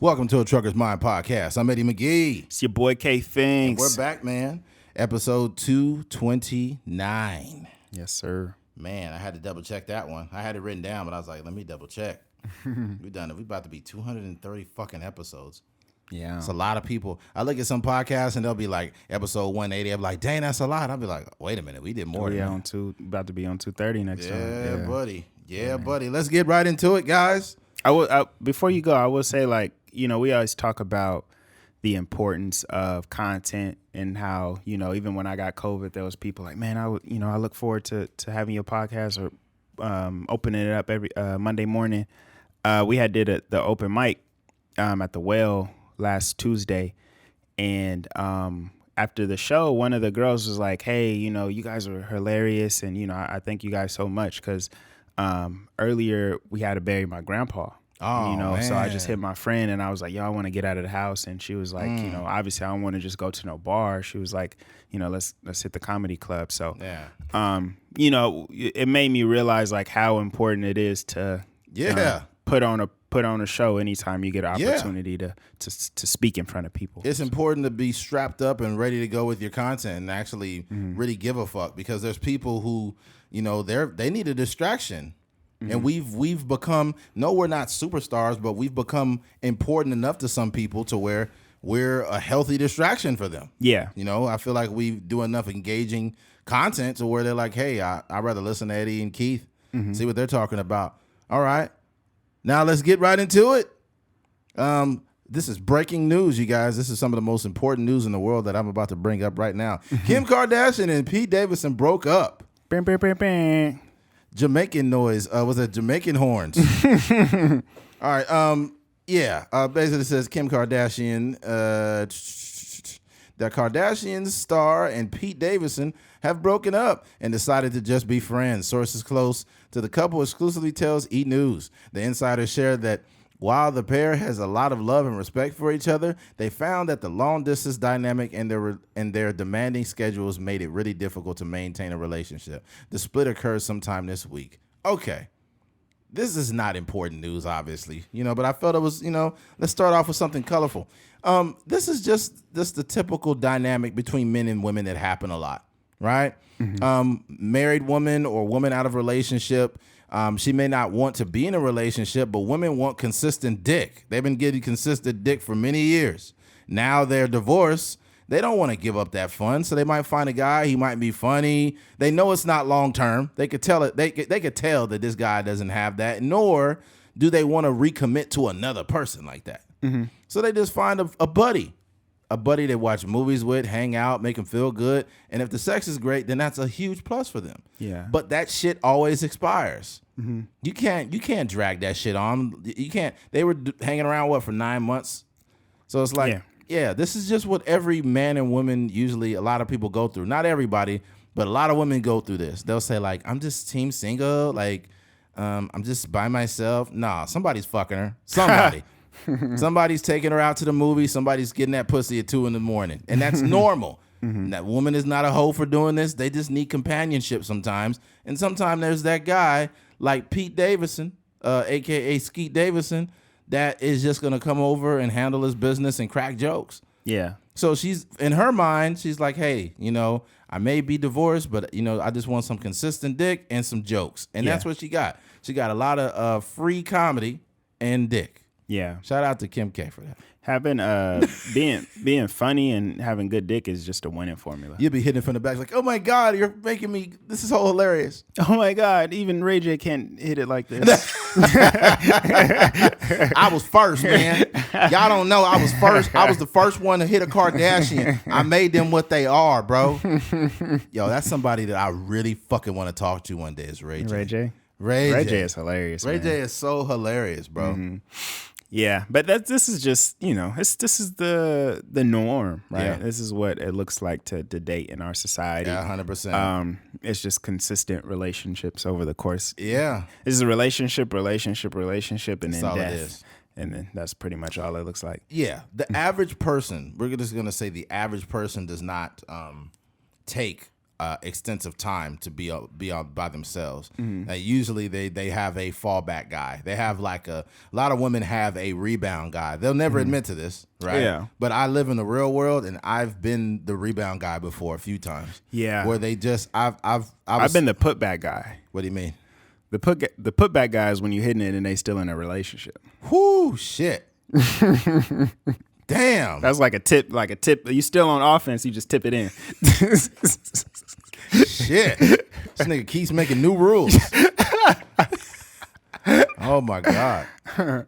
Welcome to a Trucker's Mind podcast. I'm Eddie McGee. It's your boy K Finks. We're back, man. Episode 229. Yes, sir. Man, I had to double check that one. I had it written down, but I was like, let me double check. We done it. We about to be 230 fucking episodes. Yeah. It's a lot of people. I look at some podcasts and they'll be like episode 180. I'm like, dang, that's a lot. I'll be like, wait a minute, we did more. About to be on 230 next time. Yeah, buddy. Yeah, buddy. Let's get right into it, guys. Before you go, I will say, like, we always talk about the importance of content and how, even when I got COVID, there was people like, man, I look forward to having your podcast or opening it up every Monday morning. We did the open mic at the Well last Tuesday, and after the show, one of the girls was like, hey, you guys are hilarious, and I thank you guys so much because earlier we had to bury my grandpa. Oh, man. So I just hit my friend and I was like, yo, I want to get out of the house. And she was like, obviously I don't want to just go to no bar. She was like, let's hit the comedy club. So, it made me realize like how important it is to put on a show anytime you get an opportunity to speak in front of people. It's important to be strapped up and ready to go with your content and actually really give a fuck, because there's people who, they need a distraction. Mm-hmm. And we've become, no, we're not superstars, but we've become important enough to some people to where we're a healthy distraction for them. Yeah. I feel like we do enough engaging content to where they're like, hey, I'd rather listen to Eddie and Keith, see what they're talking about. All right. Now let's get right into it. This is breaking news, you guys. This is some of the most important news in the world that I'm about to bring up right now. Kim Kardashian and Pete Davidson broke up. Bang, bang, bang, bang. Jamaican noise. Was it Jamaican horns? All right. Basically it says Kim Kardashian, the Kardashian star and Pete Davidson have broken up and decided to just be friends. Sources close to the couple exclusively tells E! News. The insider shared that while the pair has a lot of love and respect for each other, they found that the long-distance dynamic and their demanding schedules made it really difficult to maintain a relationship. The split occurred sometime this week. Okay. This is not important news, obviously, but I felt it was, let's start off with something colorful. This is just the typical dynamic between men and women that happen a lot, right? Mm-hmm. Married woman or woman out of relationship, she may not want to be in a relationship, but women want consistent dick. They've been getting consistent dick for many years. Now they're divorced. They don't want to give up that fun, so they might find a guy. He might be funny. They know it's not long term. They could tell it. They could tell that this guy doesn't have that, nor do they want to recommit to another person like that. Mm-hmm. So they just find a buddy they watch movies with, hang out, make them feel good. And if the sex is great, then that's a huge plus for them. Yeah. But that shit always expires. Mm-hmm. You can't drag that shit on. You can't. They were hanging around for 9 months. So it's like, this is just what every man and woman usually, a lot of people go through. Not everybody, but a lot of women go through this. They'll say like, I'm just team single. Like, I'm just by myself. Nah, somebody's fucking her. Somebody. Somebody's taking her out to the movie. Somebody's getting that pussy at 2 a.m. And that's normal. Mm-hmm. That woman is not a hoe for doing this. They just need companionship sometimes. And sometimes there's that guy like Pete Davidson, a.k.a. Skeet Davidson, that is just going to come over and handle his business and crack jokes. Yeah. So she's, in her mind, she's like, hey, I may be divorced, but, I just want some consistent dick and some jokes. And that's what she got. She got a lot of free comedy and dick. Yeah. Shout out to Kim K for that. Having being funny and having good dick is just a winning formula. You'll be hitting it from the back like, oh my God, you're making me, this is so hilarious. Oh my God, even Ray J can't hit it like this. I was first, man. Y'all don't know, I was first. I was the first one to hit a Kardashian. I made them what they are, bro. Yo, that's somebody that I really fucking want to talk to one day is Ray J. Ray J? Ray J is hilarious, Ray J is so hilarious, bro. Mm-hmm. Yeah, but this is just, this is the norm, right? Yeah. This is what it looks like to date in our society. Yeah, 100%. It's just consistent relationships over the course. Yeah. This is a relationship, and then that's all death. It is. And then that's pretty much all it looks like. Yeah. The average person, we're just going to say the average person does not take extensive time to be out by themselves. Usually they have a fallback guy. They have like a lot of women have a rebound guy. They'll never admit to this, right? Yeah. But I live in the real world, and I've been the rebound guy before a few times. Yeah. Where they just I've been the putback guy. What do you mean? The putback guy is when you hitting it and they still in a relationship. Whoo, shit. Damn. That's like a tip. You still on offense, you just tip it in. Shit. This nigga keeps making new rules. Oh my God.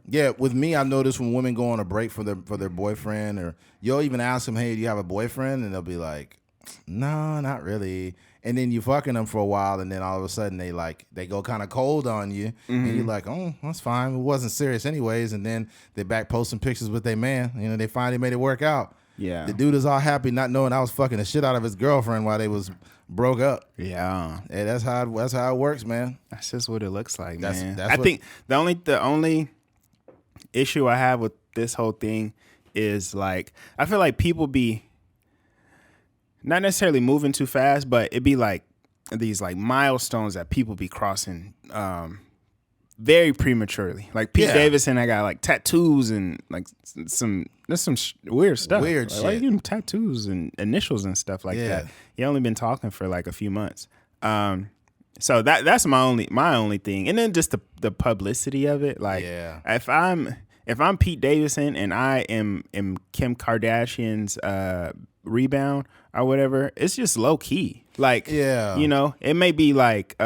Yeah, with me, I notice when women go on a break for their boyfriend, or you'll even ask them, hey, do you have a boyfriend? And they'll be like, no, not really. And then you fucking them for a while, and then all of a sudden they go kind of cold on you, and you're like, oh, that's fine. It wasn't serious anyways. And then they back posting pictures with their man. You know, they finally made it work out. Yeah. The dude is all happy, not knowing I was fucking the shit out of his girlfriend while they was broke up. Yeah. Hey, that's how it works, man. That's just what it looks like, man. That's I think the only issue I have with this whole thing is like I feel like people be not necessarily moving too fast, but it be like these like milestones that people be crossing very prematurely. Like Pete Davidson, I got like tattoos and like some weird stuff. Weird shit. Like even tattoos and initials and stuff like that. He only been talking for like a few months. So that's my only thing. And then just the publicity of it. Like if I'm Pete Davidson and I am Kim Kardashian's rebound or whatever, it's just low key. Like, you know, it may be like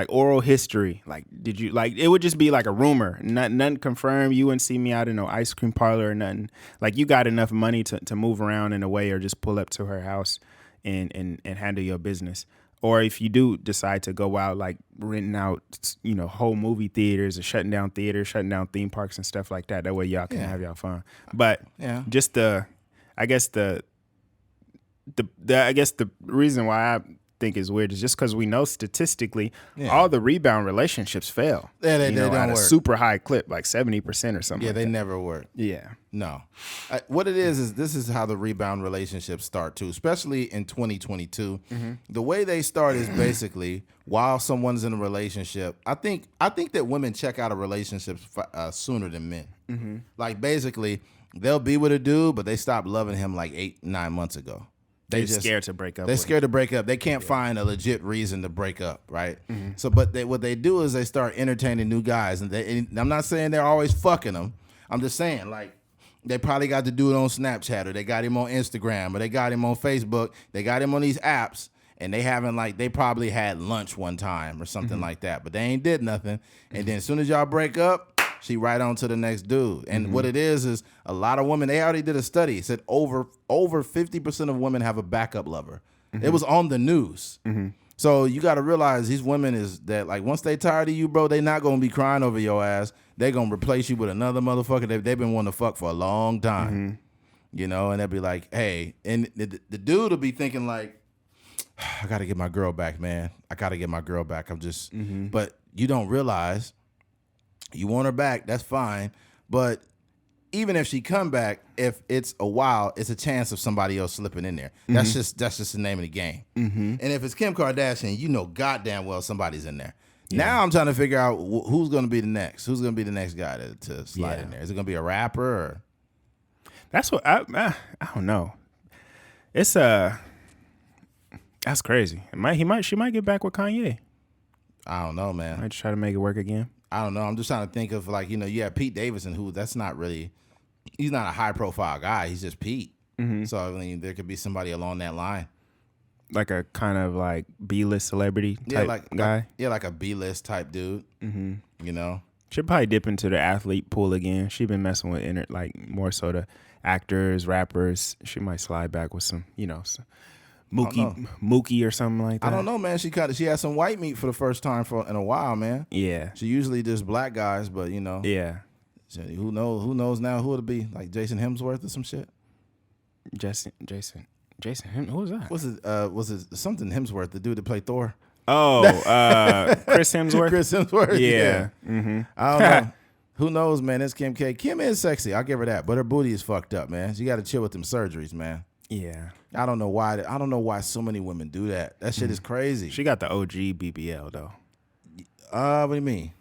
oral history. Like, did you like? It would just be like a rumor, nothing confirmed. You wouldn't see me out in no ice cream parlor or nothing. Like, you got enough money to move around in a way, or just pull up to her house and handle your business. Or if you do decide to go out, like renting out, you know, whole movie theaters or shutting down theaters, shutting down theme parks and stuff like that. That way y'all can have y'all fun. But just the reason why I think is weird is just because we know statistically all the rebound relationships fail. Yeah, they don't at work. A super high clip, like 70% or something. Yeah, like they that. never work. Yeah. No. What it is this is how the rebound relationships start too, especially in 2022. The way they start is basically while someone's in a relationship. I think that women check out of relationships sooner than men. Like basically they'll be with a dude, but they stopped loving him like 8-9 months ago. They're scared to break up. They're scared to break up. They can't find a legit reason to break up, right? So, but what they do is they start entertaining new guys, and I'm not saying they're always fucking them. I'm just saying, like, they probably got the dude on Snapchat, or they got him on Instagram, or they got him on Facebook. They got him on these apps, and they probably had lunch one time or something like that, but they ain't did nothing. And then as soon as y'all break up, she right on to the next dude. And what it is a lot of women, they already did a study. It said over 50% of women have a backup lover. It was on the news. So you got to realize these women is that, like, once they tired of you, bro, they not going to be crying over your ass. They going to replace you with another motherfucker they've been wanting to fuck for a long time. You know, and they'll be like, hey, and the dude will be thinking like, I got to get my girl back, man. I got to get my girl back. I'm just, but you don't realize you want her back, that's fine. But even if she come back, if it's a while, it's a chance of somebody else slipping in there. That's just the name of the game. And if it's Kim Kardashian, you know goddamn well somebody's in there. Now I'm trying to figure out who's going to be the next. Who's going to be the next guy to slide in there? Is it going to be a rapper? Or? That's what I don't know. It's that's crazy. She might get back with Kanye. I don't know, man. Might try to make it work again. I don't know. I'm just trying to think of, like, you know, you have Pete Davidson, who that's not really, he's not a high profile guy. He's just Pete. So I mean, there could be somebody along that line, like a kind of like B-list celebrity type guy. Like a B-list type dude. You know, she'll probably dip into the athlete pool again. She been messing with like more so the actors, rappers. She might slide back with some, you know, some Mookie or something like that. I don't know, man. She had some white meat for the first time in a while, man. Yeah. She usually just black guys, but you know. Yeah. Who knows now who it'll be? Like Jason Hemsworth or some shit. Jason who was that? Was it something Hemsworth, the dude that played Thor? Oh, Chris Hemsworth. Chris Hemsworth. Yeah. I don't know. Who knows, man? It's Kim K. Kim is sexy. I'll give her that, but her booty is fucked up, man. She got to chill with them surgeries, man. Yeah. I don't know why. I don't know why so many women do that. That shit is crazy. She got the OG BBL though. What do you mean?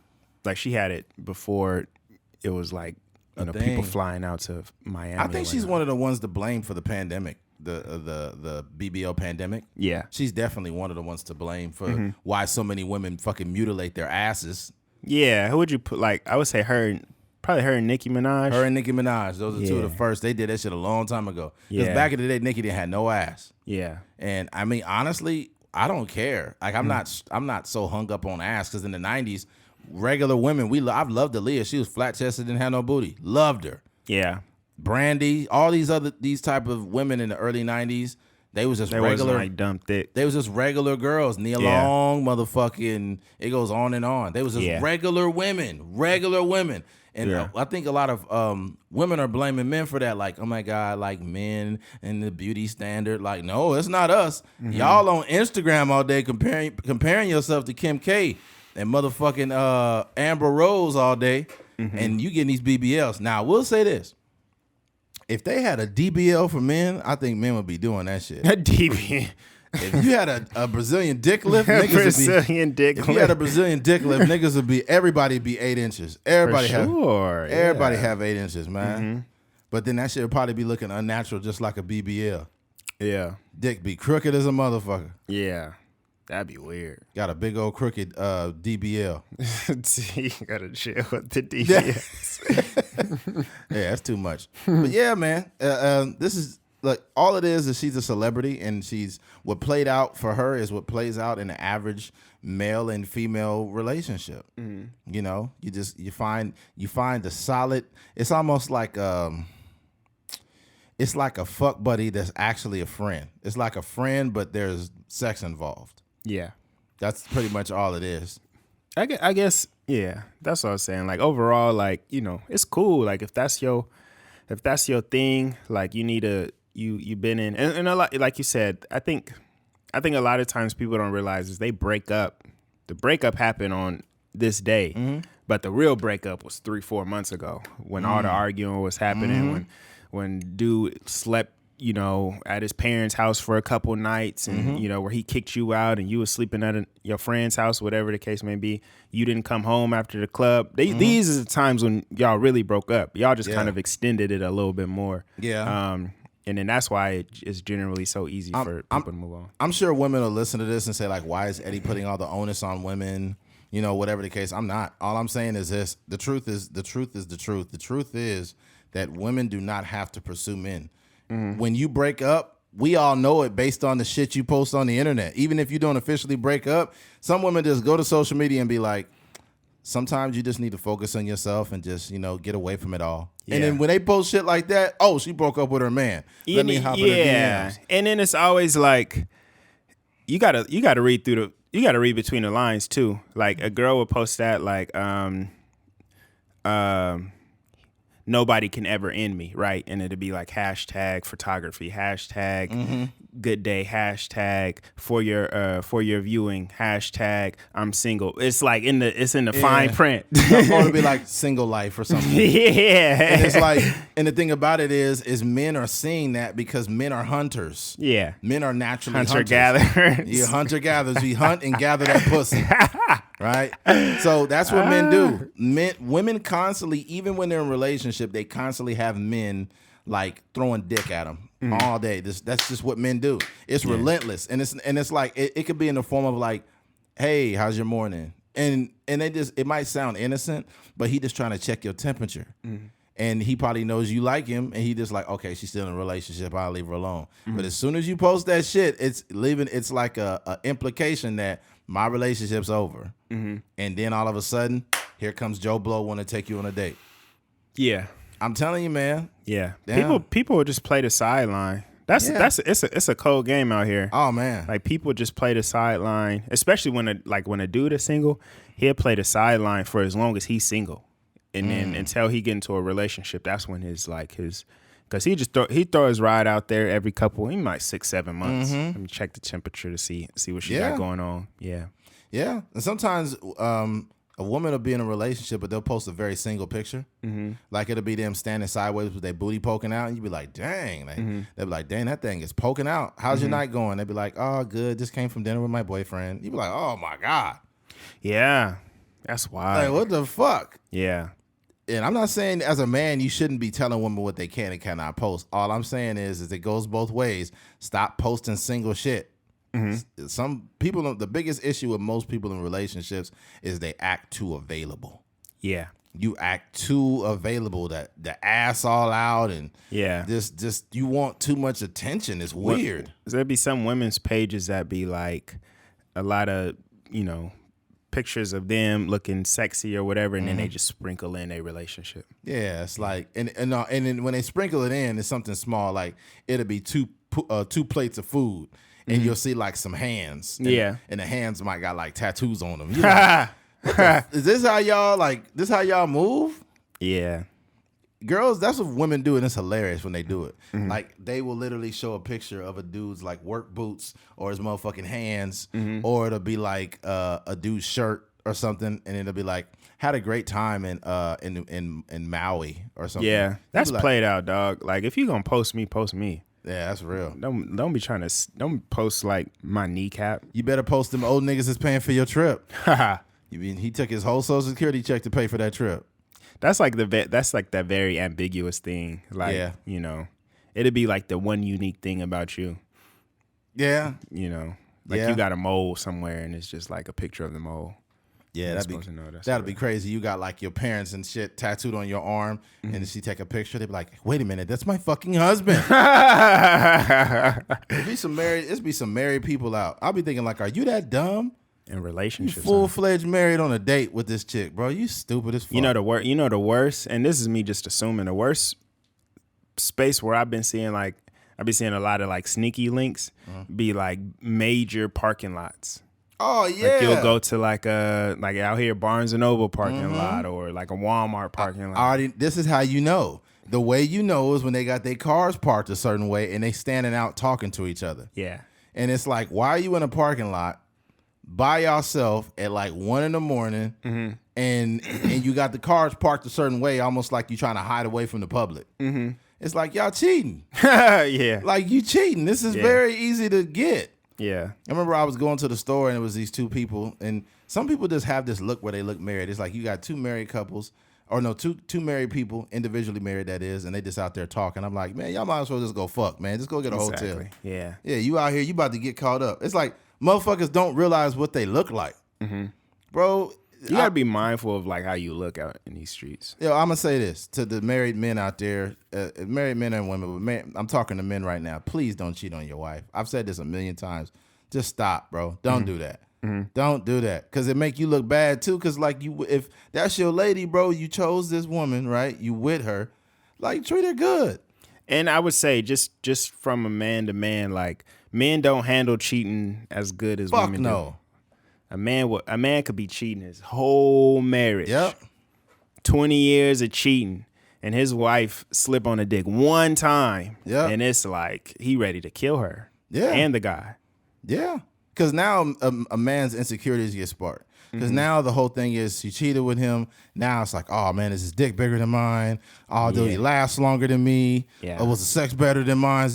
Like she had it before it was like people flying out to Miami. I think she's one of the ones to blame for the pandemic, the BBL pandemic. Yeah, she's definitely one of the ones to blame for why so many women fucking mutilate their asses. Yeah, who would you put? Like I would say probably her and Nicki Minaj. Her and Nicki Minaj, those are two of the first. They did that shit a long time ago. Because back in the day, Nicki didn't have no ass. Yeah, and I mean honestly, I don't care. Like I'm not so hung up on ass because in the '90s. Regular women, I've loved Aaliyah. She was flat chested, didn't have no booty. Loved her. Yeah. Brandy, all these type of women in the early '90s, they was just regular, like dumb thick. They was just regular girls. Nia Long, motherfucking. It goes on and on. They was just regular women, and I think a lot of women are blaming men for that. Like, oh my god, like men and the beauty standard. Like, no, it's not us. Y'all on Instagram all day comparing yourself to Kim K. And motherfucking Amber Rose all day, and you getting these BBLs. Now, we'll say this. If they had a DBL for men, I think men would be doing that shit. A DBL. If you had a Brazilian dick lift, niggas would be... If you had a Brazilian dick lift, niggas would be... Everybody would be 8 inches. Everybody have 8 inches, man. But then that shit would probably be looking unnatural, just like a BBL. Yeah. Dick be crooked as a motherfucker. Yeah. That'd be weird. Got a big old crooked DBL. You gotta chill with the DBLs. Yeah, that's too much. But yeah, man, this is like all it is she's a celebrity, and she's what played out for her is what plays out in an average male and female relationship. You know, you find the solid. It's almost like it's like a fuck buddy that's actually a friend. It's like a friend, but there's sex involved. Yeah. That's pretty much all it is. I guess, yeah, that's what I was saying. Like overall, like, you know, it's cool. Like if that's your thing, like you need to, you've been in, and a lot, like you said, I think a lot of times people don't realize is they break up. The breakup happened on this day, but the real breakup was 3-4 months ago when all the arguing was happening, when dude slept, you know, at his parents' house for a couple nights, and you know, where he kicked you out and you was sleeping at your friend's house, whatever the case may be. You didn't come home after the club. These are the times when y'all really broke up. Y'all just kind of extended it a little bit more. Yeah. And then that's why it's generally so easy for people to move on. I'm sure women will listen to this and say, like, why is Eddie putting all the onus on women? You know, whatever the case. I'm not. All I'm saying is this. The truth is the truth. The truth is that women do not have to pursue men. When you break up, we all know it based on the shit you post on the internet. Even if you don't officially break up, some women just go to social media and be like, sometimes you just need to focus on yourself and just, you know, get away from it all. Yeah. And then when they post shit like that, oh, she broke up with her man. Let me hop in her DMs. And then it's always like, you gotta read between the lines too. Like a girl would post that like, nobody can ever end me, right? And it'd be like hashtag photography, hashtag good day, hashtag for your viewing, hashtag I'm single. It's like in the fine print. Or it'd be like single life or something. Yeah. And it's like, and the thing about it is men are seeing that because men are hunters. Yeah. Men are naturally hunter-gatherers. Yeah, hunter-gatherers. We hunt and gather that pussy. Right? So that's what men do. Women constantly, even when they're in a relationship, they constantly have men like throwing dick at them all day. That's just what men do. It's relentless. And it's like it could be in the form of like, hey, how's your morning? And it might sound innocent, but he just trying to check your temperature. And he probably knows you like him, and he just like, okay, she's still in a relationship, I'll leave her alone. But as soon as you post that shit, it's like a implication that my relationship's over. And then all of a sudden, here comes Joe Blow want to take you on a date. Yeah. I'm telling you, man. Yeah. People would just play the sideline. It's a cold game out here. Oh man. Like people just play the sideline, especially when a dude is single, he'll play the sideline for as long as he's single. And then until he get into a relationship, that's when because he throw his ride out there every couple, he might 6-7 months. Let me check the temperature to see what she got going on. Yeah. Yeah. And sometimes A woman will be in a relationship, but they'll post a very single picture. Like it'll be them standing sideways with their booty poking out, and you'd be like, dang. Like, they'll be like, dang, that thing is poking out. How's your night going? They'd be like, oh, good. Just came from dinner with my boyfriend. You'd be like, oh, my God. Yeah. That's wild. Like, what the fuck? Yeah. And I'm not saying as a man you shouldn't be telling women what they can and cannot post. All I'm saying is it goes both ways. Stop posting single shit. Some people, the biggest issue with most people in relationships is they act too available. Yeah. You act too available, that the ass all out, and just you want too much attention. It's weird. There'd be some women's pages that be like a lot of, pictures of them looking sexy or whatever, and then they just sprinkle in a relationship. Yeah, it's like, and then when they sprinkle it in, it's something small, like it'll be two plates of food, and you'll see like some hands. And, and the hands might got like tattoos on them. You're like, is this how y'all This how y'all move? Yeah. Girls, that's what women do, and it's hilarious when they do it. Like, they will literally show a picture of a dude's, like, work boots or his motherfucking hands, or it'll be, like, a dude's shirt or something, and it'll be, like, had a great time in Maui or something. Yeah, that's played out, dog. Like, if you gonna post me, post me. Yeah, that's real. Don't be trying to, don't post, like, my kneecap. You better post them old niggas that's paying for your trip. You mean he took his whole Social Security check to pay for that trip. That's like that very ambiguous thing. Like, it'd be like the one unique thing about you. Yeah. Like you got a mole somewhere and it's just like a picture of the mole. Yeah, that'd be crazy. You got like your parents and shit tattooed on your arm, and she take a picture. They'd be like, "Wait a minute, that's my fucking husband." It'd be some married people out. I'll be thinking like, "Are you that dumb?" In relationships, you full-fledged married on a date with this chick, bro. You stupid as fuck. You know the worst, and this is me just assuming, the worst space where I've been seeing a lot of like sneaky links be like major parking lots. Oh yeah. Like you'll go to like out here Barnes and Noble parking lot or like a Walmart parking lot. This is how you know. The way you know is when they got their cars parked a certain way and they standing out talking to each other. Yeah. And it's like, why are you in a parking lot by yourself at like 1 a.m. and you got the cars parked a certain way, almost like you trying to hide away from the public. It's like, y'all cheating. Yeah. Like, you cheating. This is very easy to get. Yeah. I remember I was going to the store and it was these two people, and some people just have this look where they look married. It's like you got two married couples, or no, two married people, individually married that is, and they just out there talking. I'm like, man, y'all might as well just go fuck, man. Just go get a hotel. Yeah. Yeah, you out here, you about to get caught up. It's like motherfuckers don't realize what they look like. Bro, you gotta be mindful of like how you look out in these streets. Yo, I'm gonna say this to the married men out there, married men and women, but I'm talking to men right now. Please don't cheat on your wife. I've said this a million times. Just stop, bro. Don't do that. Don't do that, because it make you look bad too. Because like if that's your lady, bro, you chose this woman, right? You with her, like treat her good. And I would say just from a man to man, like men don't handle cheating as good as women do. A man could be cheating his whole marriage. Yep. 20 years of cheating, and his wife slip on a dick one time. Yeah. And it's like he ready to kill her. Yeah. And the guy. Yeah. Because now a man's insecurities get sparked. Because now the whole thing is she cheated with him. Now it's like, oh, man, is his dick bigger than mine? Oh, do he last longer than me? Yeah. Or was the sex better than mine?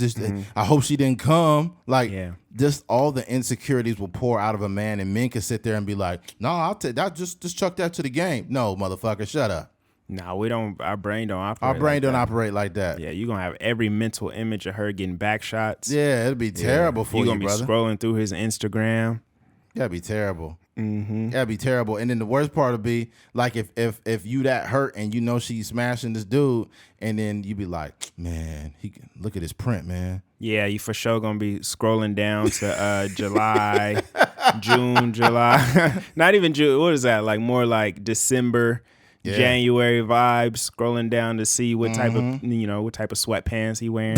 I hope she didn't come. Like, just all the insecurities will pour out of a man, and men can sit there and be like, no, I'll take that. Just chuck that to the game. No, motherfucker, shut up. No, we don't. Our brain don't operate. Our brain don't operate like that. Yeah, you're gonna have every mental image of her getting back shots. Yeah, it'd be terrible for you, brother. You're gonna be scrolling through his Instagram. That'd be terrible. That'd be terrible. And then the worst part would be like if you that hurt and you know she's smashing this dude, and then you be like, man, he can look at his print, man. Yeah, you for sure gonna be scrolling down to July, June, July. Not even June. What is that? Like more like December. Yeah. January vibes, scrolling down to see what type of sweatpants he wearing.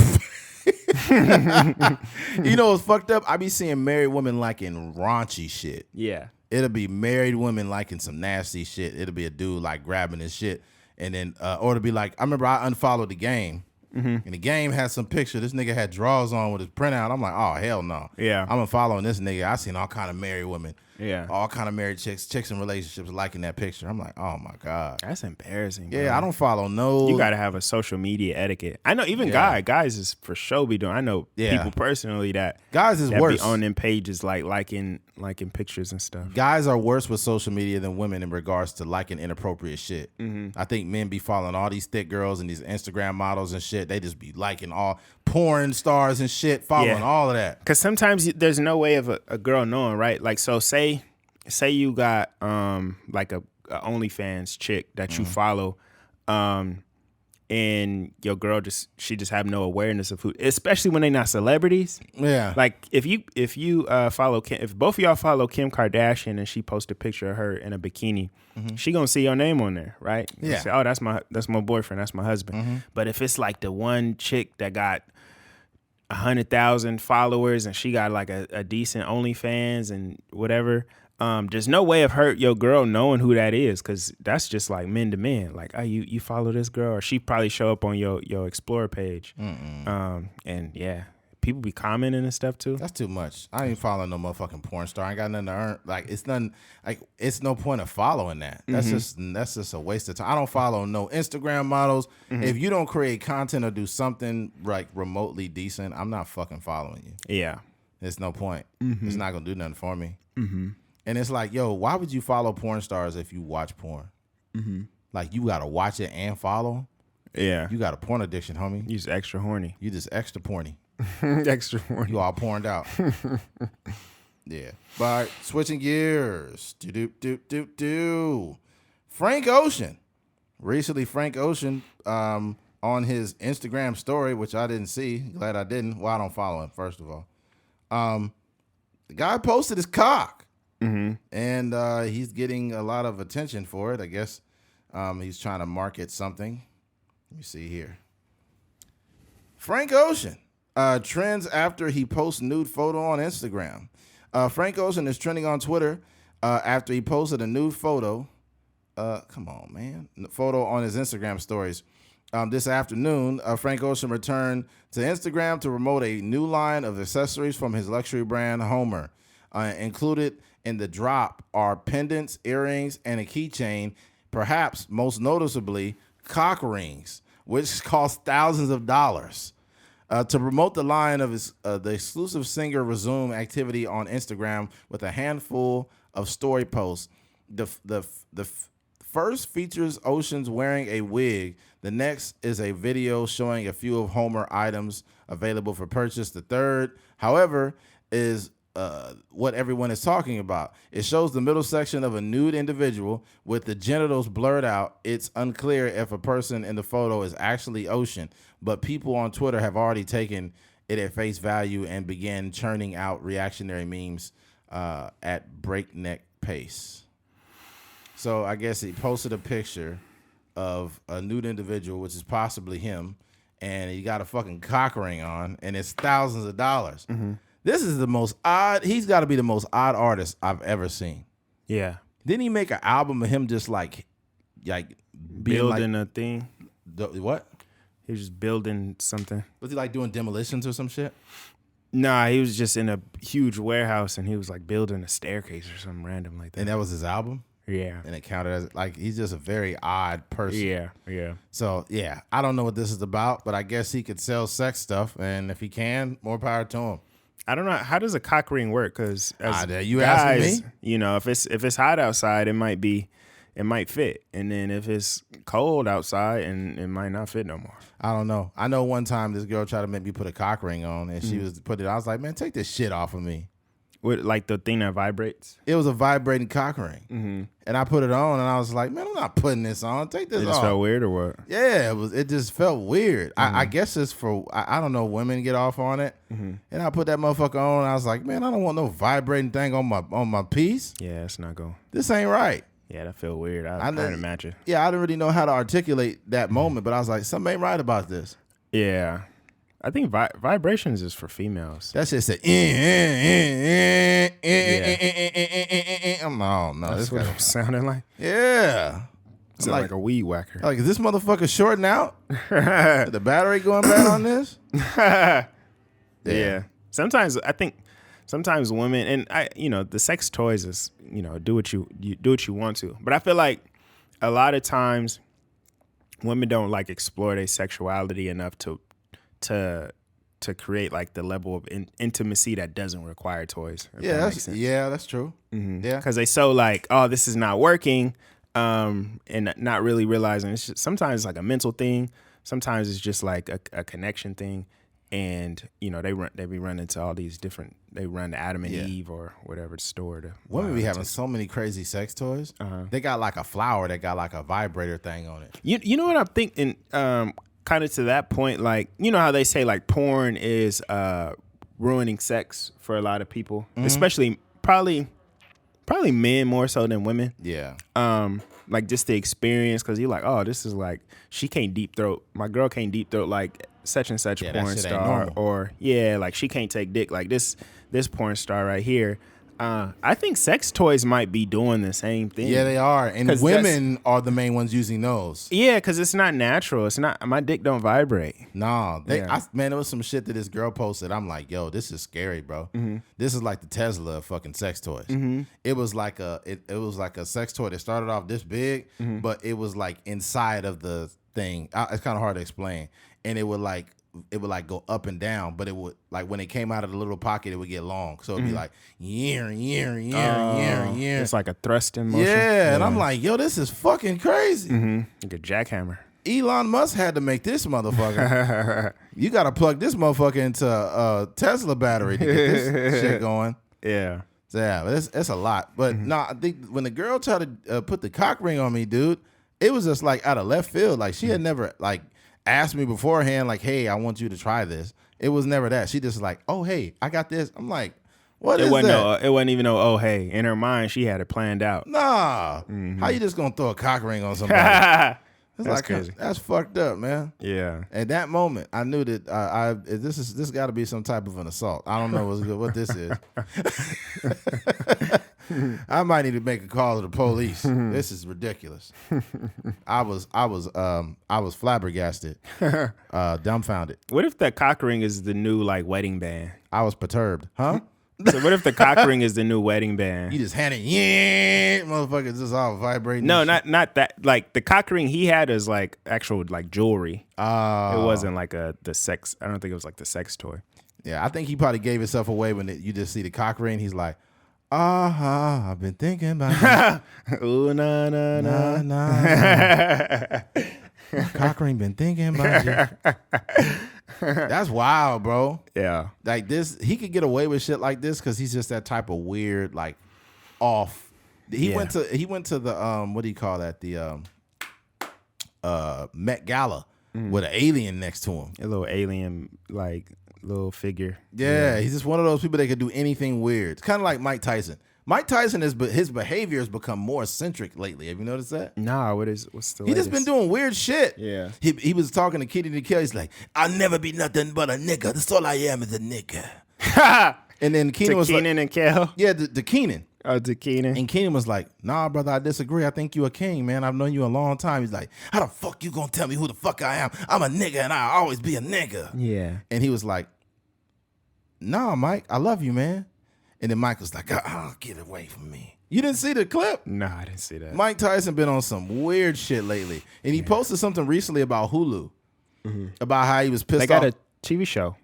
You know what's fucked up? I be seeing married women liking raunchy shit. Yeah. It'll be married women liking some nasty shit. It'll be a dude like grabbing his shit, and then or it'll be like, I remember I unfollowed the game, and the game had some picture. This nigga had drawers on with his printout. I'm like, oh hell no. Yeah. I'm unfollowing this nigga. I seen all kind of married women. Yeah. All kind of married chicks in relationships liking that picture. I'm like, oh my God. That's embarrassing. Yeah, bro. I don't follow no. You got to have a social media etiquette. I know even guys is for sure be doing. I know people personally that guys is that worse be on them pages like liking pictures and stuff. Guys are worse with social media than women in regards to liking inappropriate shit. I think men be following all these thick girls and these Instagram models and shit. They just be liking all porn stars and shit, following all of that. Because sometimes there's no way of a girl knowing, right? Like, so say you got like a OnlyFans chick that you follow, and your girl she just have no awareness of who, especially when they not celebrities. Yeah. Like if you follow Kim, if both of y'all follow Kim Kardashian and she post a picture of her in a bikini, she gonna see your name on there, right? Yeah. Say, oh, that's my boyfriend, that's my husband. But if it's like the one chick that got 100,000 followers and she got like a decent OnlyFans and whatever, there's no way of your girl knowing who that is, because that's just like men to men. Like, oh, you follow this girl, or she probably show up on your Explorer page. And yeah, people be commenting and stuff too. That's too much. I ain't following no motherfucking porn star. I ain't got nothing to earn. Like, it's nothing. Like, it's no point of following that. That's just a waste of time. I don't follow no Instagram models. If you don't create content or do something like remotely decent, I'm not fucking following you. Yeah, There's no point. It's not gonna do nothing for me. And it's like, yo, why would you follow porn stars if you watch porn? Like, you gotta watch it and follow. Yeah, You got a porn addiction, homie. you just extra horny. You just extra porny. Extra horny. You all porned out. Yeah. But all right, switching gears. Frank Ocean. Recently, Frank Ocean, on his Instagram story, which I didn't see. Glad I didn't. Well, I don't follow him, first of all. The guy posted his cock. And he's getting a lot of attention for it. I guess he's trying to market something. Let me see here. Frank Ocean trends after he posts nude photo on Instagram. Frank Ocean is trending on Twitter after he posted a nude photo. Come on, man. Photo on his Instagram stories. This afternoon, Frank Ocean returned to Instagram to promote a new line of accessories from his luxury brand, Homer. Included in the drop are pendants, earrings, and a keychain, perhaps most noticeably cock rings, which cost thousands of dollars. To promote the line of the exclusive singer resumed activity on Instagram with a handful of story posts. The first features Ocean's wearing a wig. The next is a video showing a few of Homer items available for purchase. The third, however, is what everyone is talking about. It shows the middle section of a nude individual with the genitals blurred out. It's unclear if a person in the photo is actually Ocean, but people on Twitter have already taken it at face value and began churning out reactionary memes at breakneck pace. So I guess he posted a picture of a nude individual, which is possibly him, and he got a fucking cock ring on, and it's thousands of dollars. This is the most odd. He's got to be the most odd artist I've ever seen. Yeah. Didn't he make an album of him just like building a thing? What? He was just building something. Was he like doing demolitions or some shit? Nah, he was just in a huge warehouse and he was like building a staircase or something random like that. And that was his album? Yeah. And it counted as, like, he's just a very odd person. Yeah. So, yeah, I don't know what this is about, but I guess he could sell sex stuff. And if he can, more power to him. I don't know. How does a cock ring work? Because as you guys, asking me? You know, if it's hot outside, it might fit. And then if it's cold outside, and it might not fit no more. I don't know. I know one time this girl tried to make me put a cock ring on, and she was put it. I was like, man, take this shit off of me. With like the thing that vibrates? It was a vibrating cock ring. And I put it on, and I was like, man, I'm not putting this on. Take this off. It just felt weird or what? Yeah, it just felt weird. I guess it's for, I don't know, women get off on it. And I put that motherfucker on, and I was like, man, I don't want no vibrating thing on my piece. Yeah, it's not going. This ain't right. Yeah, that felt weird. I can't imagine. Yeah, I didn't really know how to articulate that moment, but I was like, something ain't right about this. Yeah. I think vibrations is for females. That shit said, no. That's what it was sounding like. Yeah. It's like a weed whacker. Like, is this motherfucker shorting out? The battery going bad on this? Yeah. Sometimes I think sometimes women, and the sex toys is, do what you do what you want to. But I feel like a lot of times women don't like explore their sexuality enough to create like the level of intimacy that doesn't require toys. That's true. Mm-hmm. Yeah, because they so like, oh, this is not working, and not really realizing it's just, sometimes it's like a mental thing. Sometimes it's just like a connection thing, and they be running to all these different. They run to Adam and Eve or whatever store to. Women be having so many crazy sex toys. They got like a flower that got like a vibrator thing on it. You know what I'm thinking? Kind of to that point, like, you know how they say like porn is ruining sex for a lot of people, especially probably men more so than women. Yeah. Like just the experience, because you're like, oh, this is like, she can't deep throat. My girl can't deep throat like such and such porn star, or like she can't take dick like this porn star right here. I think sex toys might be doing the same thing. Yeah, they are. And women are the main ones using those. Yeah, because it's not natural. It's not, my dick don't vibrate. No. Man, there was some shit that this girl posted. I'm like, yo, this is scary, bro. This is like the Tesla of fucking sex toys. It was like it was like a sex toy that started off this big, but it was like inside of the thing. It's kind of hard to explain. And it would go up and down, but it would, like, when it came out of the little pocket, it would get long. So it'd be like, yeah. It's like a thrusting motion. Yeah, and I'm like, yo, this is fucking crazy. Like a jackhammer. Elon Musk had to make this motherfucker. You got to plug this motherfucker into a Tesla battery to get this shit going. Yeah. So, yeah, it's a lot. But no, I think when the girl tried to put the cock ring on me, dude, it was just like out of left field. Like, she had never, like, asked me beforehand, like, hey, I want you to try this. It was never that. She just like, oh, hey, I got this. I'm like, what is that? It wasn't even no, oh, hey. In her mind, she had it planned out. Nah. How you just going to throw a cock ring on somebody? That's crazy. That's fucked up, man. Yeah. At that moment, I knew that this got to be some type of an assault. I don't know what this is. I might need to make a call to the police. This is ridiculous. I was flabbergasted, dumbfounded. What if the cock ring is the new like wedding band? I was perturbed, huh? So what if the cock ring is the new wedding band? You just hand it, motherfuckers, just all vibrating. No, not that. Like the cock ring he had is like actual like jewelry. It wasn't like the sex. I don't think it was like the sex toy. Yeah, I think he probably gave himself away when you just see the cock ring. He's like, I've been thinking about you. Ooh, nah. Cock ring been thinking about you. That's wild, bro. Yeah. Like this, he could get away with shit like this because he's just that type of weird, like, off. He went to the what do you call that? The Met Gala with an alien next to him. A little alien, like, little figure. Yeah, he's just one of those people that could do anything weird. It's kind of like Mike Tyson. Mike Tyson his behavior has become more eccentric lately. Have you noticed that? Nah, what's the He just been doing weird shit. Yeah. He was talking to Kitty the Kill. He's like, I'll never be nothing but a nigga. That's all I am is a nigga. And then Keenan was Keenan like, and Kel? Yeah, the Keenan. Oh, to Keenan. And Keenan was like, nah, brother, I disagree. I think you a king, man. I've known you a long time. He's like, how the fuck you gonna tell me who the fuck I am? I'm a nigga and I'll always be a nigga. Yeah. And he was like, nah, Mike, I love you, man. And then Mike was like, get away from me. You didn't see the clip? No, I didn't see that. Mike Tyson been on some weird shit lately. And he posted something recently about Hulu. About how he was pissed off. They got a TV show.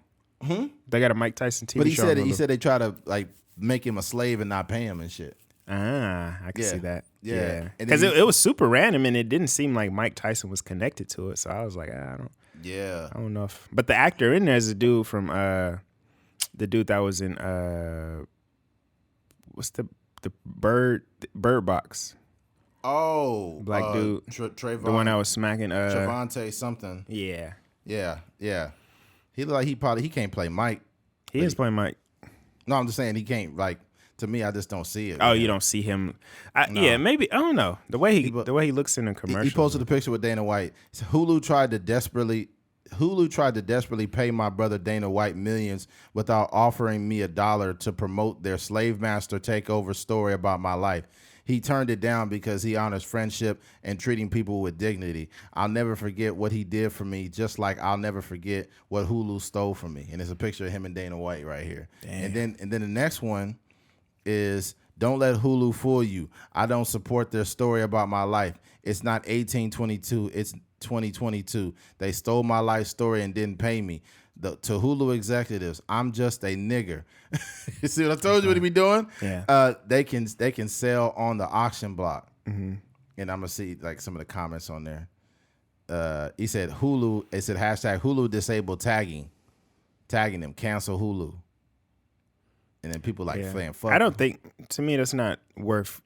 They got a Mike Tyson TV show. But he said they try to like make him a slave and not pay him and shit. I can see that. Yeah. Because it was super random and it didn't seem like Mike Tyson was connected to it. So I was like, I don't know if. But the actor in there is a dude from the dude that was in what's the Bird Box? Oh, black dude, Trayvon, the one that was smacking Trevante something. Yeah. He look like he can't play Mike. He is playing Mike. No, I'm just saying he can't. Like, to me, I just don't see it. Oh, you don't see him? No. Yeah, maybe. I don't know the way he looks in the commercial. He posted a picture with Dana White. Hulu tried to desperately pay my brother Dana White millions without offering me $1 to promote their slave master takeover story about my life. He turned it down because he honors friendship and treating people with dignity. I'll never forget what he did for me, just like I'll never forget what Hulu stole from me. And there's a picture of him and Dana White right here. Damn. And then the next one is, don't let Hulu fool you. I don't support their story about my life. It's not 1822. It's 2022. They stole my life story and didn't pay me. To Hulu executives, I'm just a nigger. You see what I told you what he be doing? Yeah. They can sell on the auction block. Mm-hmm. And I'm gonna see like some of the comments on there. He said Hulu. It said hashtag Hulu disabled tagging them, cancel Hulu. And then people playing fuck. I don't think, to me, that's not worth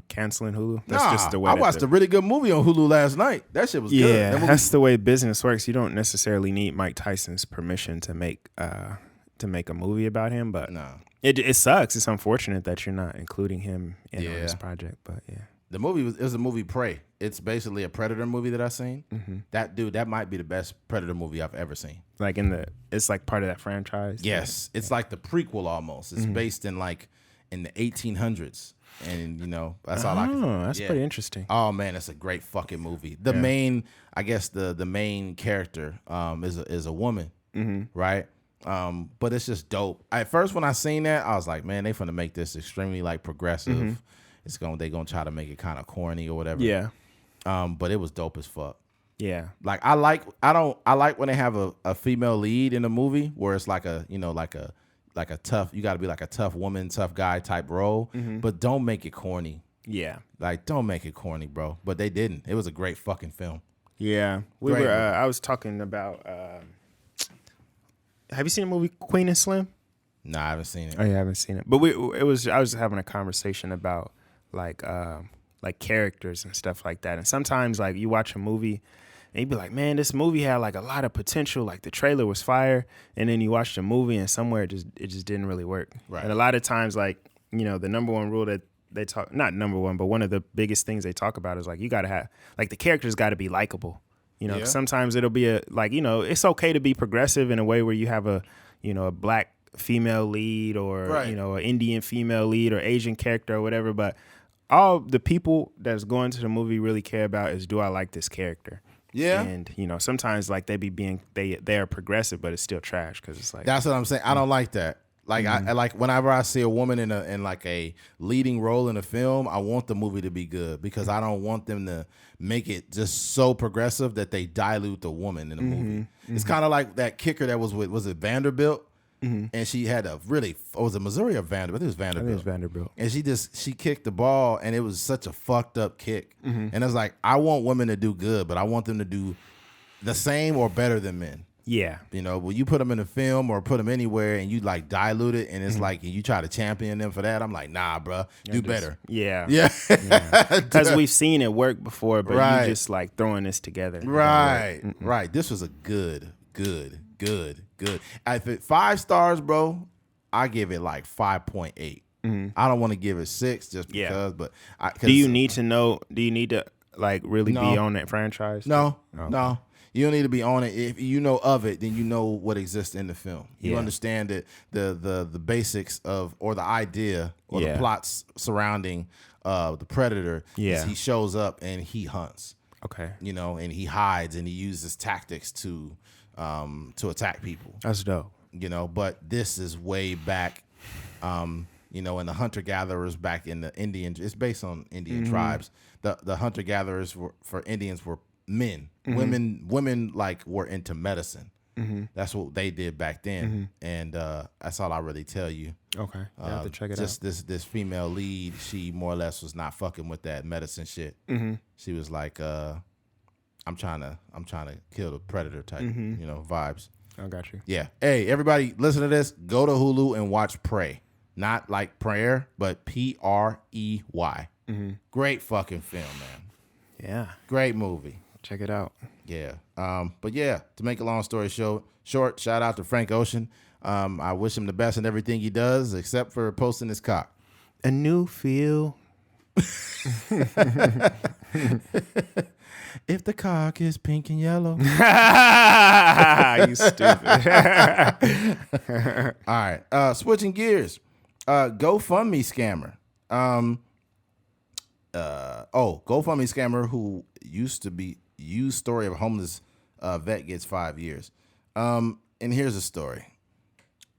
canceling Hulu. That's just the way I watched a really good movie on Hulu last night. That shit was good. Yeah, that's the way business works. You don't necessarily need Mike Tyson's permission to make a movie about him, but it sucks. It's unfortunate that you're not including him in on this project. But yeah, the movie was a movie Prey. It's basically a Predator movie that I've seen. Mm-hmm. That might be the best Predator movie I've ever seen. Like it's like part of that franchise. Yes, it's like the prequel almost. It's based in the 1800s. And that's all I can. Oh, that's pretty interesting. Oh man, it's a great fucking movie. The main, I guess the main character is a woman, right? But it's just dope. At first, when I seen that, I was like, man, they finna make this extremely progressive. They gonna try to make it kind of corny or whatever. Yeah. But it was dope as fuck. Yeah. Like I like when they have a female lead in a movie where it's like a tough, you got to be like a tough woman, tough guy type role, but don't make it corny. Yeah. Like, don't make it corny, bro. But they didn't. It was a great fucking film. Yeah. I was talking about, have you seen the movie Queen and Slim? Nah, I haven't seen it. Oh, yeah, I haven't seen it. But I was having a conversation about like characters and stuff like that. And sometimes like you watch a movie and you'd be like, man, this movie had like a lot of potential. Like the trailer was fire. And then you watch the movie and somewhere it just didn't really work. Right. And a lot of times, like, the number one rule that they talk, not number one, but one of the biggest things they talk about is like, you got to have, like, the characters got to be likable. Sometimes it'll be it's okay to be progressive in a way where you have a black female lead or, an Indian female lead or Asian character or whatever. But all the people that's going to the movie really care about is, do I like this character? Yeah. And, sometimes like they are progressive, but it's still trash because it's like. That's what I'm saying. I don't like that. Like I like whenever I see a woman in like a leading role in a film, I want the movie to be good because I don't want them to make it just so progressive that they dilute the woman in the movie. It's kind of like that kicker that was it Vanderbilt? And she had was it Missouri or Vanderbilt? I think it was Vanderbilt. I think it was Vanderbilt. And she kicked the ball and it was such a fucked up kick. And I was like, I want women to do good, but I want them to do the same or better than men. Yeah. When you put them in a film or put them anywhere and you like dilute it and it's like, and you try to champion them for that, I'm like, nah, bro, do better. Yeah. Yeah. Because we've seen it work before, but Right. you just like throwing this together. Right. Right. This was a good. If it 5 stars, bro, I give it like 5.8. I don't want to give it 6 just because, but do you need to like really be on that franchise? No. You don't need to be on it. If you know of it, then you know what exists in the film. You understand it, the basics of or the idea or the plots surrounding the predator. Yeah. He shows up and he hunts. Okay. And he hides and he uses tactics to attack people. That's dope. But this is way back, in the hunter gatherers back in the Indian. It's based on Indian tribes. The hunter gatherers for Indians were men. Women like were into medicine. That's what they did back then, and that's all I really tell you. Okay, I have to check it out. This female lead, she more or less was not fucking with that medicine shit. She was like, I'm trying to kill the predator type, vibes. I got you. Yeah. Hey, everybody, listen to this. Go to Hulu and watch Prey. Not like prayer, but Prey. Great fucking film, man. Yeah. Great movie. Check it out. Yeah. But yeah, to make a long story short, shout out to Frank Ocean. I wish him the best in everything he does, except for posting his cock. A new feel. If the cock is pink and yellow. You stupid. All right. Switching gears. Gofundme Scammer. Gofundme scammer who used to be used story of homeless vet gets 5 years. And here's a story.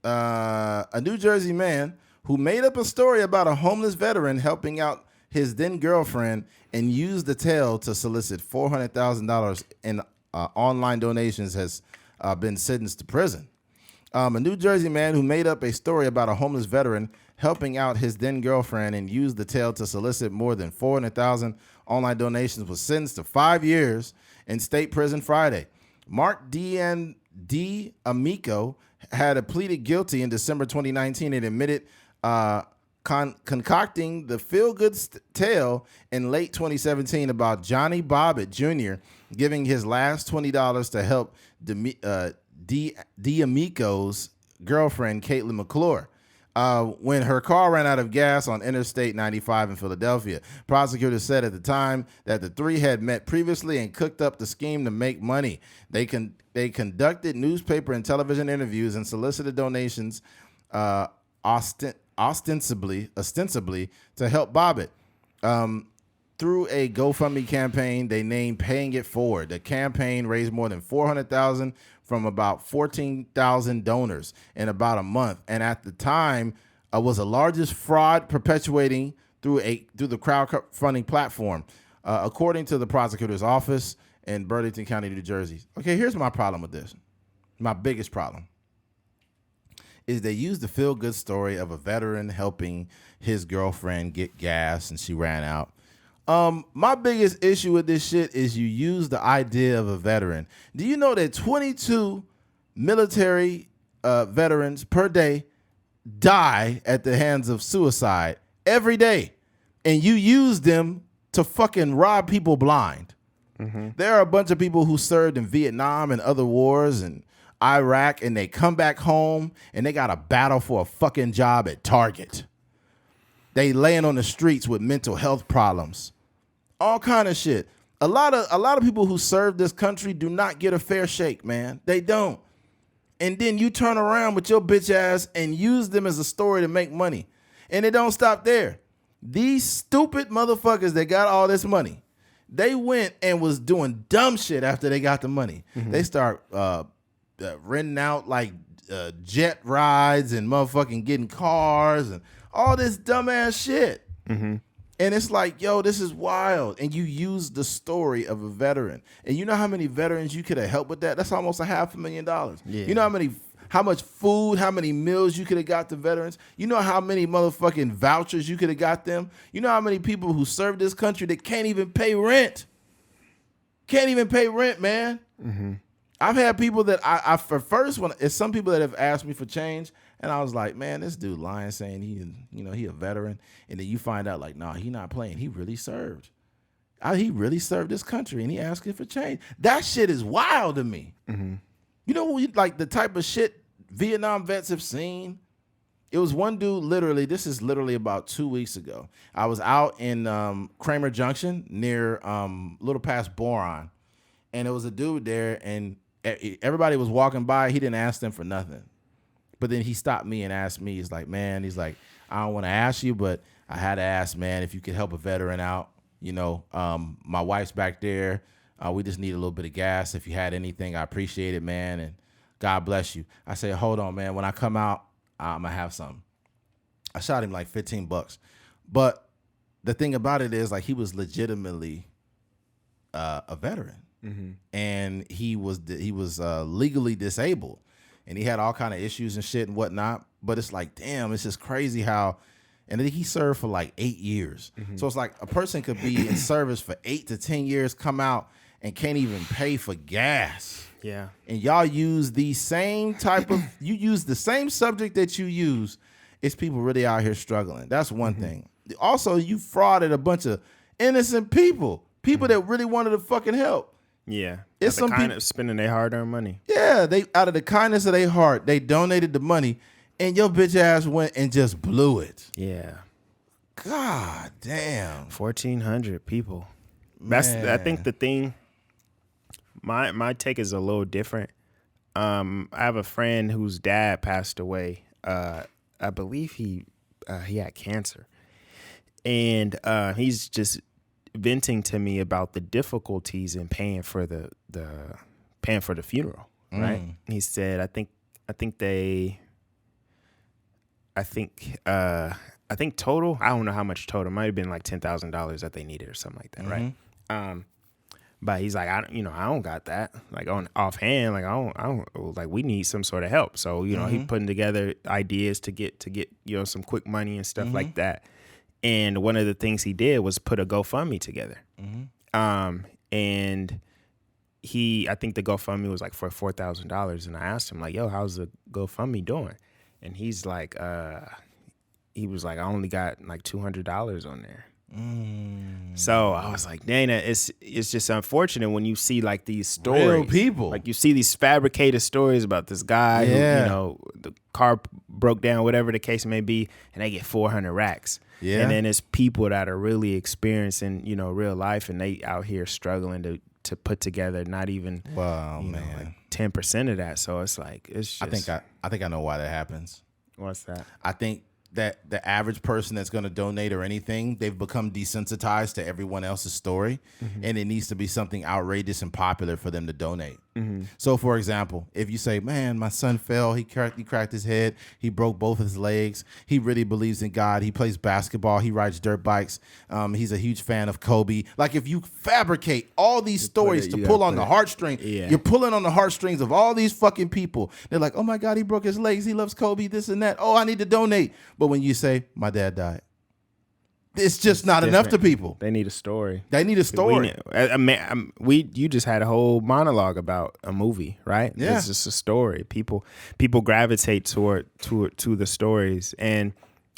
A New Jersey man who made up a story about a homeless veteran helping out his then girlfriend and used the tale to solicit $400,000 in online donations has been sentenced to prison. A New Jersey man who made up a story about a homeless veteran helping out his then girlfriend and used the tale to solicit more than $400,000 online donations was sentenced to 5 years in state prison Friday. Mark D'Amico had pleaded guilty in December 2019 and admitted concocting the feel-good tale in late 2017 about Johnny Bobbitt Jr. giving his last $20 to help D'Amico's girlfriend, Caitlin McClure, when her car ran out of gas on Interstate 95 in Philadelphia. Prosecutors said at the time that the three had met previously and cooked up the scheme to make money. They conducted newspaper and television interviews and solicited donations ostensibly to help Bobbitt. Through a GoFundMe campaign they named Paying It Forward. The campaign raised more than $400,000 from about 14,000 donors in about a month, and at the time was the largest fraud perpetuating through the crowdfunding platform, according to the prosecutor's office in Burlington County, New Jersey. Okay, here's my problem with this. My biggest problem is they used the feel-good story of a veteran helping his girlfriend get gas and she ran out. My biggest issue with this shit is you use the idea of a veteran. Do you know that 22 military veterans per day die at the hands of suicide every day? And you use them to fucking rob people blind. Mm-hmm. There are a bunch of people who served in Vietnam and other wars and Iraq, and they come back home and they got to battle for a fucking job at Target. They laying on the streets with mental health problems. All kind of shit. A lot of people who serve this country do not get a fair shake, man. They don't. And then you turn around with your bitch ass and use them as a story to make money. And it don't stop there. These stupid motherfuckers that got all this money, they went and was doing dumb shit after they got the money. Mm-hmm. They start renting out like jet rides and motherfucking getting cars and all this dumbass shit. Mm-hmm. And it's like, yo, this is wild. And you use the story of a veteran. And you know how many veterans you could have helped with that? That's almost $500,000. Yeah. You know how much food, how many meals you could have got to veterans? You know how many motherfucking vouchers you could have got them? You know how many people who serve this country that can't even pay rent? Can't even pay rent, man. Mm-hmm. I've had people that it's some people that have asked me for change. And I was like, man, this dude lying, saying he a veteran. And then you find out like, nah, he not playing. He really served. He really served this country and he asking for change. That shit is wild to me. Mm-hmm. You know, like the type of shit Vietnam vets have seen? It was one dude, this is literally about 2 weeks ago. I was out in Kramer Junction near a little past Boron. And there was a dude there and everybody was walking by. He didn't ask them for nothing. But then he stopped me and asked me, he's like, I don't want to ask you, but I had to ask, man, if you could help a veteran out. You know, my wife's back there. We just need a little bit of gas. If you had anything, I appreciate it, man. And God bless you. I said, hold on, man. When I come out, I'm going to have something. I shot him like $15. But the thing about it is, like, he was legitimately a veteran. Mm-hmm. And he was legally disabled. And he had all kind of issues and shit and whatnot. But it's like, damn, it's just crazy how. And then he served for like 8 years. Mm-hmm. So it's like a person could be in service for 8 to 10 years, come out and can't even pay for gas. Yeah. And y'all use the same you use the same subject that you use. It's people really out here struggling. That's one mm-hmm. thing. Also, you frauded a bunch of innocent people mm-hmm. that really wanted to fucking help. Yeah, it's some people spending their hard-earned money. Yeah, they out of the kindness of their heart, they donated the money, and your bitch ass went and just blew it. Yeah, God damn, 1,400 people. That's I think the thing. My take is a little different. I have a friend whose dad passed away. I believe he had cancer, and he's just venting to me about the difficulties in paying for the funeral. Right? He said, I think total, I don't know how much total, it might have been like $10,000 that they needed or something like that, right? But he's like, I don't got that. Like on offhand, like I don't like, we need some sort of help. So, he putting together ideas to get, some quick money and stuff like that. And one of the things he did was put a GoFundMe together. And I think the GoFundMe was like for $4,000. And I asked him like, yo, how's the GoFundMe doing? And he's like, he was like, I only got like $200 on there. So I was like, Dana, it's just unfortunate when you see like these stories, real people, like you see these fabricated stories about this guy who, the car broke down, whatever the case may be, and they get 400 racks. Yeah. And then it's people that are really experiencing, real life, and they out here struggling to put together not even like 10% of that. So it's like, it's just, I think I know why that happens. What's that? I think that the average person that's going to donate or anything, they've become desensitized to everyone else's story, and it needs to be something outrageous and popular for them to donate. So, for example, if you say, man, my son fell, he cracked his head, he broke both his legs, he really believes in God, he plays basketball, he rides dirt bikes, he's a huge fan of Kobe. Like, if you fabricate all these stories to pull on the heartstrings, you're pulling on the heartstrings of all these fucking people. They're like, oh my God, he broke his legs, he loves Kobe, this and that. Oh, I need to donate. But when you say, my dad died, it's just not enough to people. They need a story. They need a story. You just had a whole monologue about a movie, right? Yeah. It's just a story. People gravitate to the stories, and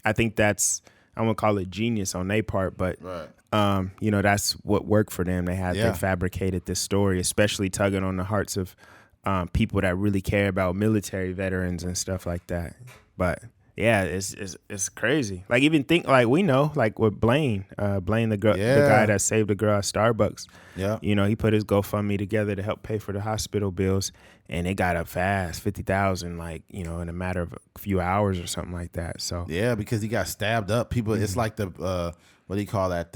I think that's, I'm gonna call it genius on their part, but that's what worked for them. They fabricated this story, especially tugging on the hearts of people that really care about military veterans and stuff like that. But yeah, it's crazy. Like, even think, like, we know, like with Blaine, the guy that saved the girl at Starbucks. Yeah, he put his GoFundMe together to help pay for the hospital bills, and it got up fast, 50,000, like, in a matter of a few hours or something like that. So yeah, because he got stabbed up. People, it's like the what do you call that?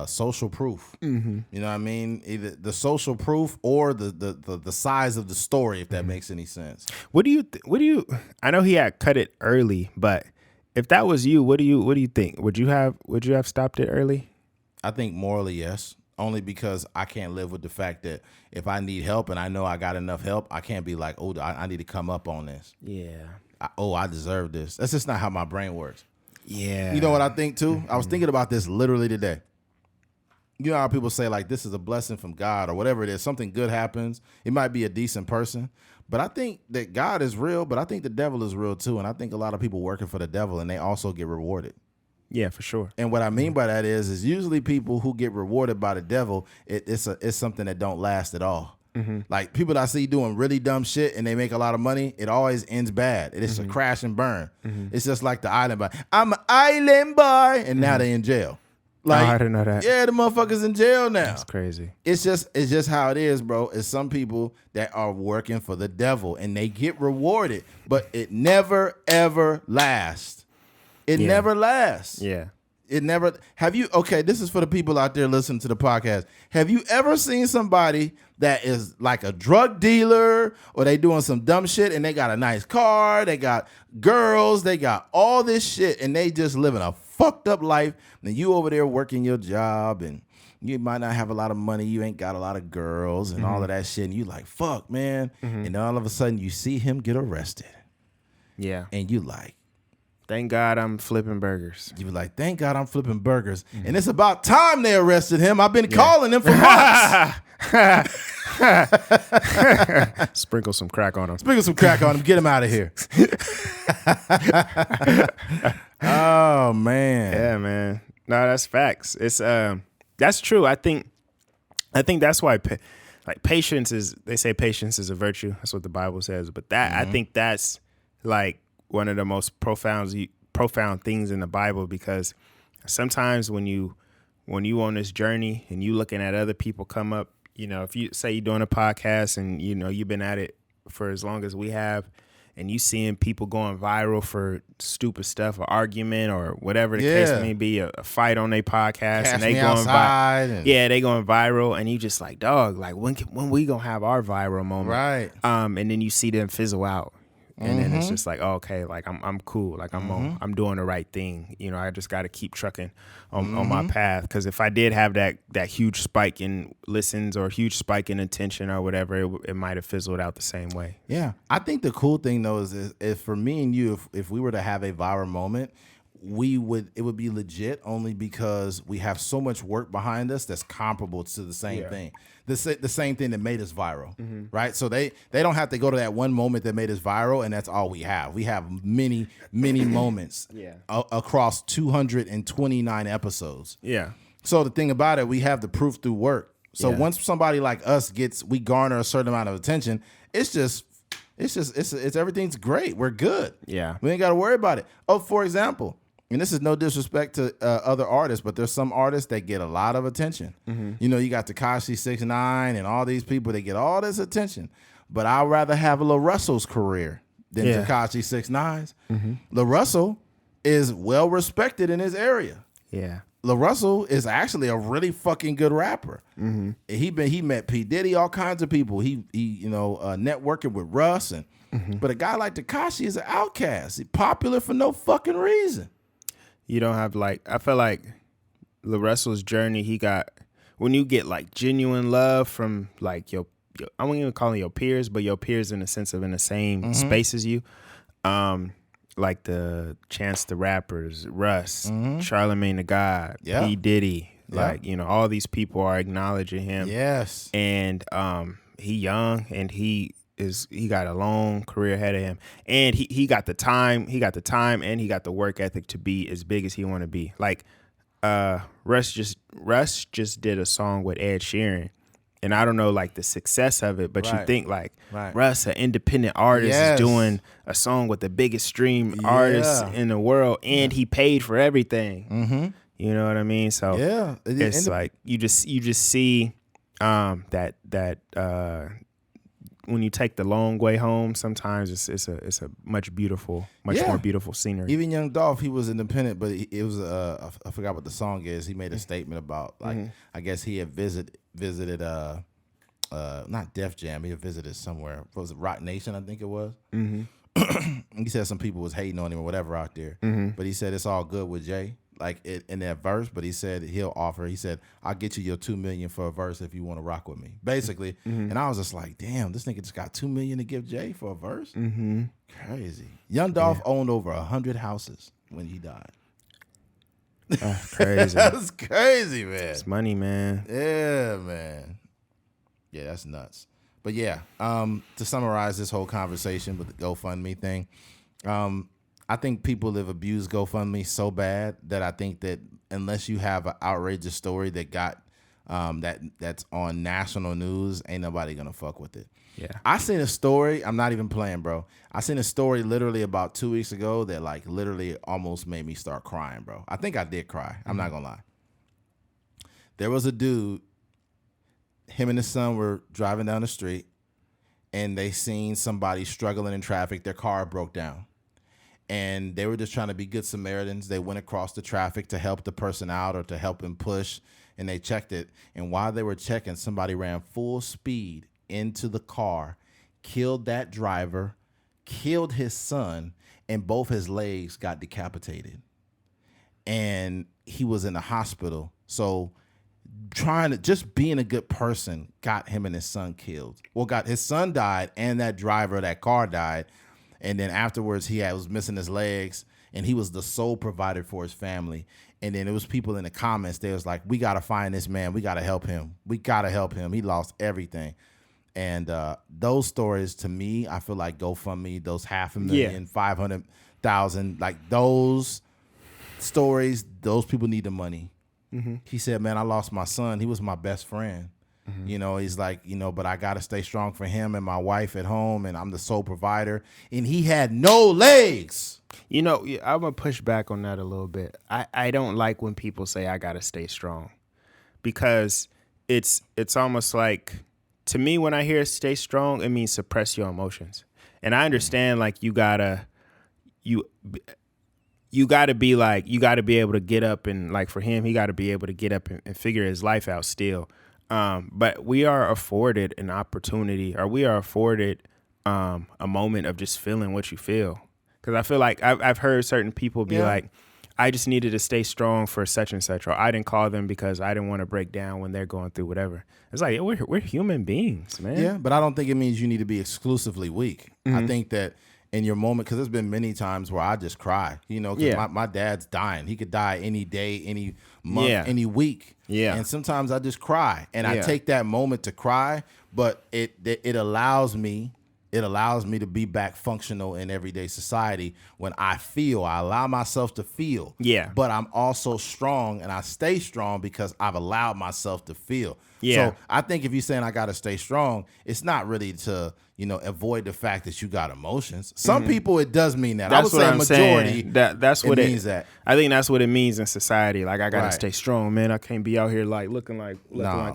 Social proof. You know what I mean? Either the social proof or the size of the story, if that makes any sense. What do you? I know he had cut it early, but if that was you, what do you think? Would you have stopped it early? I think morally, yes. Only because I can't live with the fact that if I need help and I know I got enough help, I can't be like, oh, I need to come up on this. Yeah. I deserve this. That's just not how my brain works. Yeah. You know what I think too? I was thinking about this literally today. You know how people say, like, this is a blessing from God or whatever it is. Something good happens. It might be a decent person. But I think that God is real, but I think the devil is real too. And I think a lot of people working for the devil and they also get rewarded. Yeah, for sure. And what I mean by that is usually people who get rewarded by the devil, it's something that don't last at all. Like, people that I see doing really dumb shit and they make a lot of money, it always ends bad. It's a crash and burn. It's just like the island boy. I'm an island boy, and now they in jail. Like, I didn't know that. Yeah, the motherfuckers in jail now. That's crazy. It's just how it is, bro. It's some people that are working for the devil and they get rewarded, but it never ever lasts. It never lasts. Yeah. It never. Okay, this is for the people out there listening to the podcast. Have you ever seen somebody that is like a drug dealer or they doing some dumb shit and they got a nice car, they got girls, they got all this shit and they just living a fucked up life, and you over there working your job and you might not have a lot of money, you ain't got a lot of girls and all of that shit, and you like, fuck, man. And all of a sudden you see him get arrested. Yeah. And you like, thank God I'm flipping burgers. You be like, thank God I'm flipping burgers. And it's about time they arrested him. I've been calling him for months. Sprinkle some crack on him. Get him out of here. Oh, man. Yeah, man. No, that's facts. It's that's true. I think that's why patience is, they say patience is a virtue. That's what the Bible says. But that I think that's like one of the most profound things in the Bible, because sometimes when you on this journey and you looking at other people come up, if you say you're doing a podcast and you've been at it for as long as we have, and you seeing people going viral for stupid stuff, or argument, or whatever the case may be, a fight on their podcast, and they going viral. Yeah, they going viral, and you just like, dog, like when we gonna have our viral moment? Right. And then you see them fizzle out. And then it's just like, oh, okay, like I'm cool, like I'm doing the right thing. You know, I just got to keep trucking on my path, because if I did have that huge spike in listens or huge spike in attention or whatever, it might have fizzled out the same way. Yeah, I think the cool thing though is for me and you, if we were to have a viral moment, it would be legit only because we have so much work behind us that's comparable to the same thing. The same thing that made us viral, right? So they don't have to go to that one moment that made us viral, and that's all we have. We have many moments across 229 episodes. Yeah. So the thing about it, we have the proof through work. So once somebody like us we garner a certain amount of attention, it's everything's great. We're good. Yeah. We ain't got to worry about it. Oh, for example, and this is no disrespect to other artists, but there's some artists that get a lot of attention. You know, you got Tekashi 6ix9ine and all these people, they get all this attention. But I'd rather have Lil Russell's career than Tekashi 6ix9ine's. Lil Russell is well respected in his area. Yeah. Lil Russell is actually a really fucking good rapper. He met P. Diddy, all kinds of people. He networking with Russ, but a guy like Tekashi is an outcast. He's popular for no fucking reason. You don't have I feel like Lil Russell's journey, he got, when you get like genuine love from like your I won't even call them your peers, but your peers in the sense of in the same space as you. Like the Chance the Rappers, Russ, Charlamagne the God, P. Diddy, like, you know, all these people are acknowledging him. Yes. And he young, and he got a long career ahead of him. And he got the time, and he got the work ethic to be as big as he want to be. Like Russ just did a song with Ed Sheeran. And I don't know like the success of it, but you think like Russ, an independent artist, is doing a song with the biggest stream artist in the world, and he paid for everything. You know what I mean? So it's like you just see that when you take the long way home, sometimes it's a much more beautiful scenery. Even Young Dolph, he was independent, but it was I forgot what the song is. He made a statement about like I guess he had visited not Def Jam. He had visited somewhere. What was it, Rock Nation? I think it was. He said some people was hating on him or whatever out there, but he said it's all good with Jay. Like in that verse, but he said he'll offer. He said, "I'll get you your $2 million for a verse if you want to rock with me." Basically, and I was just like, "Damn, this nigga just got $2 million to give Jay for a verse." Crazy. Young Dolph owned over 100 houses when he died. Crazy. That's crazy, man. It's money, man. Yeah, man. Yeah, that's nuts. But yeah, to summarize this whole conversation with the GoFundMe thing, I think people have abused GoFundMe so bad that I think that unless you have an outrageous story that got that's on national news, ain't nobody gonna fuck with it. Yeah. I seen a story, I'm not even playing, bro. I seen a story literally about 2 weeks ago that like literally almost made me start crying, bro. I think I did cry. I'm not gonna lie. There was a dude, him and his son were driving down the street, and they seen somebody struggling in traffic. Their car broke down. And they were just trying to be good Samaritans. They went across the traffic to help the person out or to help him push, and they checked it. And while they were checking, somebody ran full speed into the car, killed that driver, killed his son, and both his legs got decapitated. And he was in the hospital. So just being a good person got him and his son killed. Well, his son died, and that driver of that car died. And then afterwards, was missing his legs, and he was the sole provider for his family. And then there was people in the comments. They was like, "We gotta find this man. We gotta help him. We gotta help him. He lost everything." And those stories, to me, I feel like GoFundMe, those 500,000, 500,000, like those stories, those people need the money. He said, "Man, I lost my son. He was my best friend." You know, he's like, but I got to stay strong for him and my wife at home, and I'm the sole provider. And he had no legs. You know, I'm going to push back on that a little bit. I don't like when people say I got to stay strong, because it's almost like, to me, when I hear stay strong, it means suppress your emotions. And I understand like you gotta be like, you gotta be able to get up and like for him, he gotta be able to get up and figure his life out still. But we are afforded an opportunity, or we are afforded a moment of just feeling what you feel. Because I feel like I've heard certain people be like, I just needed to stay strong for such and such, or I didn't call them because I didn't want to break down when they're going through whatever. It's like, we're human beings, man. Yeah, but I don't think it means you need to be exclusively weak. I think that in your moment, because there's been many times where I just cry, because my dad's dying. He could die any day, any month, any week. Yeah. And sometimes I just cry, and I take that moment to cry, but it allows me to be back functional in everyday society when I allow myself to feel. Yeah. But I'm also strong, and I stay strong because I've allowed myself to feel. Yeah. So I think if you're saying I got to stay strong, it's not really to, avoid the fact that you got emotions. Some people, it does mean that. That's I would say majority. Saying. That's what it means. That I think that's what it means in society. Like, I got to stay strong, man. I can't be out here like looking like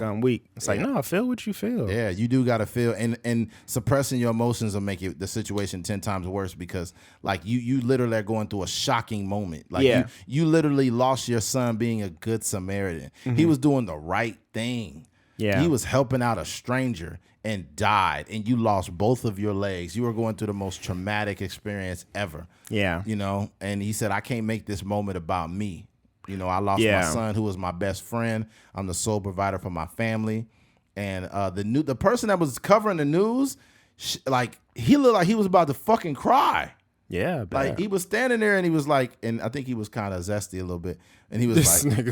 I'm weak. It's like, no, feel what you feel. Yeah, you do got to feel, and suppressing your emotions will make the situation 10 times worse, because like you literally are going through a shocking moment. Like you literally lost your son being a good Samaritan. He was doing the right thing. Yeah. He was helping out a stranger and died, and you lost both of your legs. You were going through the most traumatic experience ever. Yeah. And he said, I can't make this moment about me. I lost my son, who was my best friend. I'm the sole provider for my family. And the person that was covering the news, he looked like he was about to fucking cry. Yeah, like he was standing there, and he was like, and I think he was kind of zesty a little bit, and he was he's like,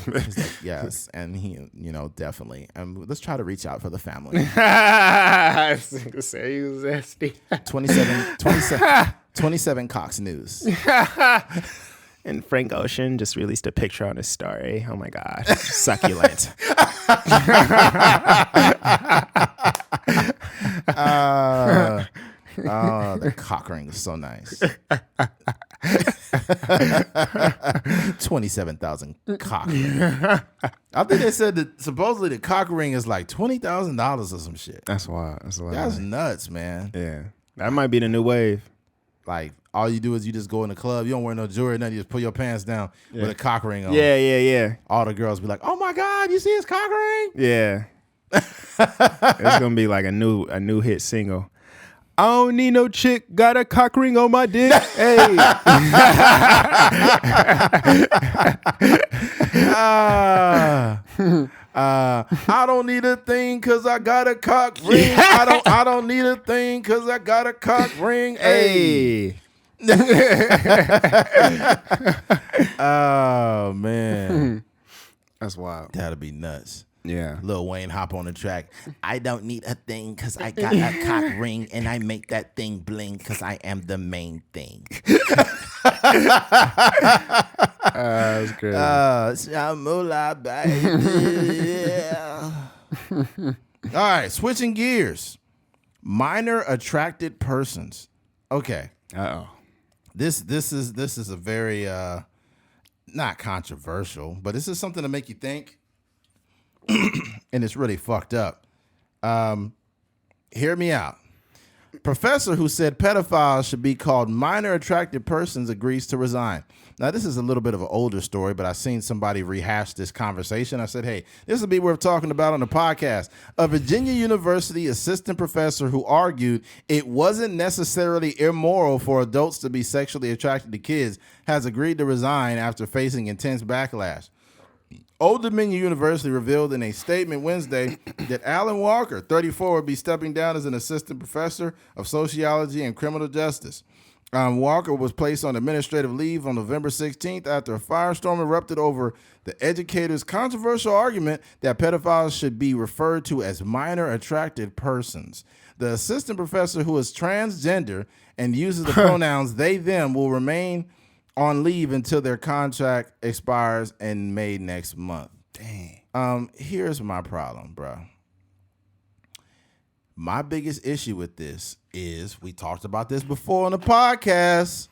yes, and he, definitely, and let's try to reach out for the family. I was gonna say he was zesty. 27 Cox News. And Frank Ocean just released a picture on his story. Oh my gosh, succulent. Oh, the cock ring is so nice. 27,000 cock ring. I think they said that supposedly the cock ring is like $20,000 or some shit. That's wild. That's nuts, man. Yeah, that might be the new wave. Like, all you do is you just go in the club. You don't wear no jewelry, nothing. You just put your pants down with a cock ring on. Yeah. All the girls be like, "Oh my God, you see his cock ring?" Yeah. It's gonna be like a new hit single. I don't need no chick, got a cock ring on my dick. Hey. I don't need a thing cause I got a cock ring. I don't need a thing cause I got a cock ring. Hey. Oh man. That's wild. That'd be nuts. Yeah. Lil Wayne hop on the track. I don't need a thing because I got a cock ring, and I make that thing bling because I am the main thing. That's good. Shamula, baby. Yeah. All right, switching gears. Minor attracted persons. Okay. Uh-oh. This is a very not controversial, but this is something to make you think. And it's really fucked up. Hear me out. Professor who said pedophiles should be called minor attracted persons agrees to resign. Now, this is a little bit of an older story, but I seen somebody rehash this conversation. I said, hey, this would be worth talking about on the podcast. A Virginia University assistant professor who argued it wasn't necessarily immoral for adults to be sexually attracted to kids has agreed to resign after facing intense backlash. Old Dominion University revealed in a statement Wednesday that Alan Walker, 34, would be stepping down as an assistant professor of sociology and criminal justice. Walker was placed on administrative leave on November 16th after a firestorm erupted over the educator's controversial argument that pedophiles should be referred to as minor attracted persons. The assistant professor, who is transgender and uses the pronouns they, them, will remain on leave until their contract expires in May next month. Dang. Here's my problem, bro. My biggest issue with this is, we talked about this before on the podcast,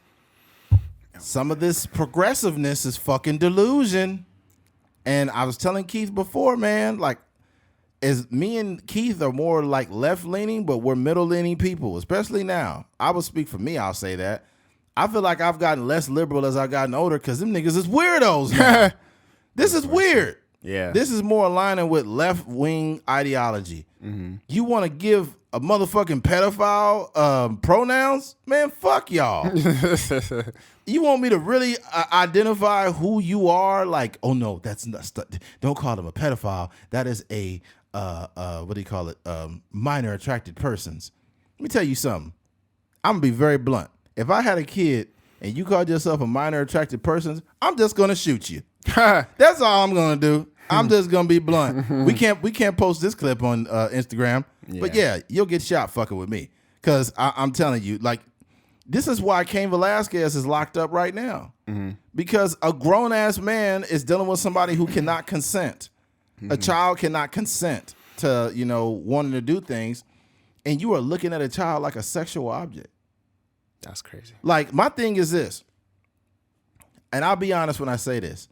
some of this progressiveness is fucking delusion. And I was telling Keith before, man, like, is me and Keith are more like left leaning, but we're middle leaning people, especially now. I will speak for me. I'll say that. I feel like I've gotten less liberal as I've gotten older because them niggas is weirdos now. This is weird. Yeah. This is more aligning with left wing ideology. Mm-hmm. You want to give a motherfucking pedophile pronouns? Man, fuck y'all. You want me to really identify who you are? Like, oh no, that's not. Don't call him a pedophile. That is a what do you call it? Minor attracted persons. Let me tell you something. I'm gonna be very blunt. If I had a kid and you called yourself a minor attracted person, I'm just gonna shoot you. That's all I'm gonna do. I'm just gonna be blunt. We can't post this clip on Instagram, but yeah, you'll get shot fucking with me. Cause I'm telling you, like, this is why Cain Velasquez is locked up right now. Mm-hmm. Because a grown ass man is dealing with somebody who cannot consent. Mm-hmm. A child cannot consent to, wanting to do things, and you are looking at a child like a sexual object. That's crazy. Like, my thing is this, and I'll be honest when I say this.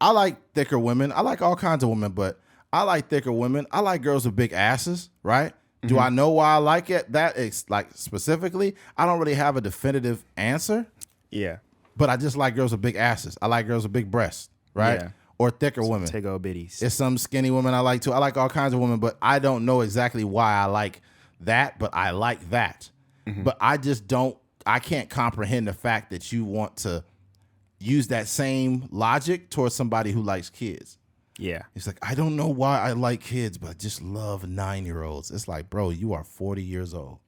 I like thicker women. I like all kinds of women, but I like thicker women. I like girls with big asses, right? Mm-hmm. Do I know why I like it? That is, like, specifically, I don't really have a definitive answer. Yeah. But I just like girls with big asses. I like girls with big breasts, right? Yeah. Or thicker women. Take old biddies. There's some skinny women I like too. I like all kinds of women, but I don't know exactly why I like that, but I like that. Mm-hmm. But I can't comprehend the fact that you want to use that same logic towards somebody who likes kids. Yeah. It's like, I don't know why I like kids, but I just love 9-year-olds. It's like, bro, you are 40 years old.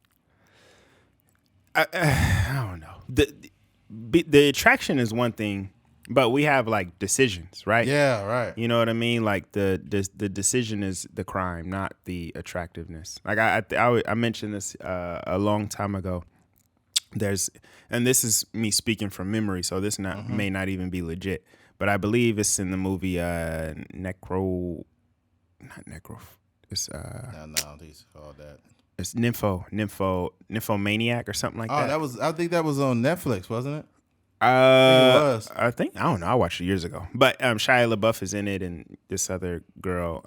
I don't know. The attraction is one thing, but we have like decisions, right? Yeah, right. You know what I mean? Like the decision is the crime, not the attractiveness. Like I mentioned this a long time ago. And this is me speaking from memory, so this may not even be legit, but I believe it's in the movie It's It's Nymphomaniac or something like that. I think that was on Netflix, wasn't it? I think I don't know. I watched it years ago, but Shia LaBeouf is in it, and this other girl.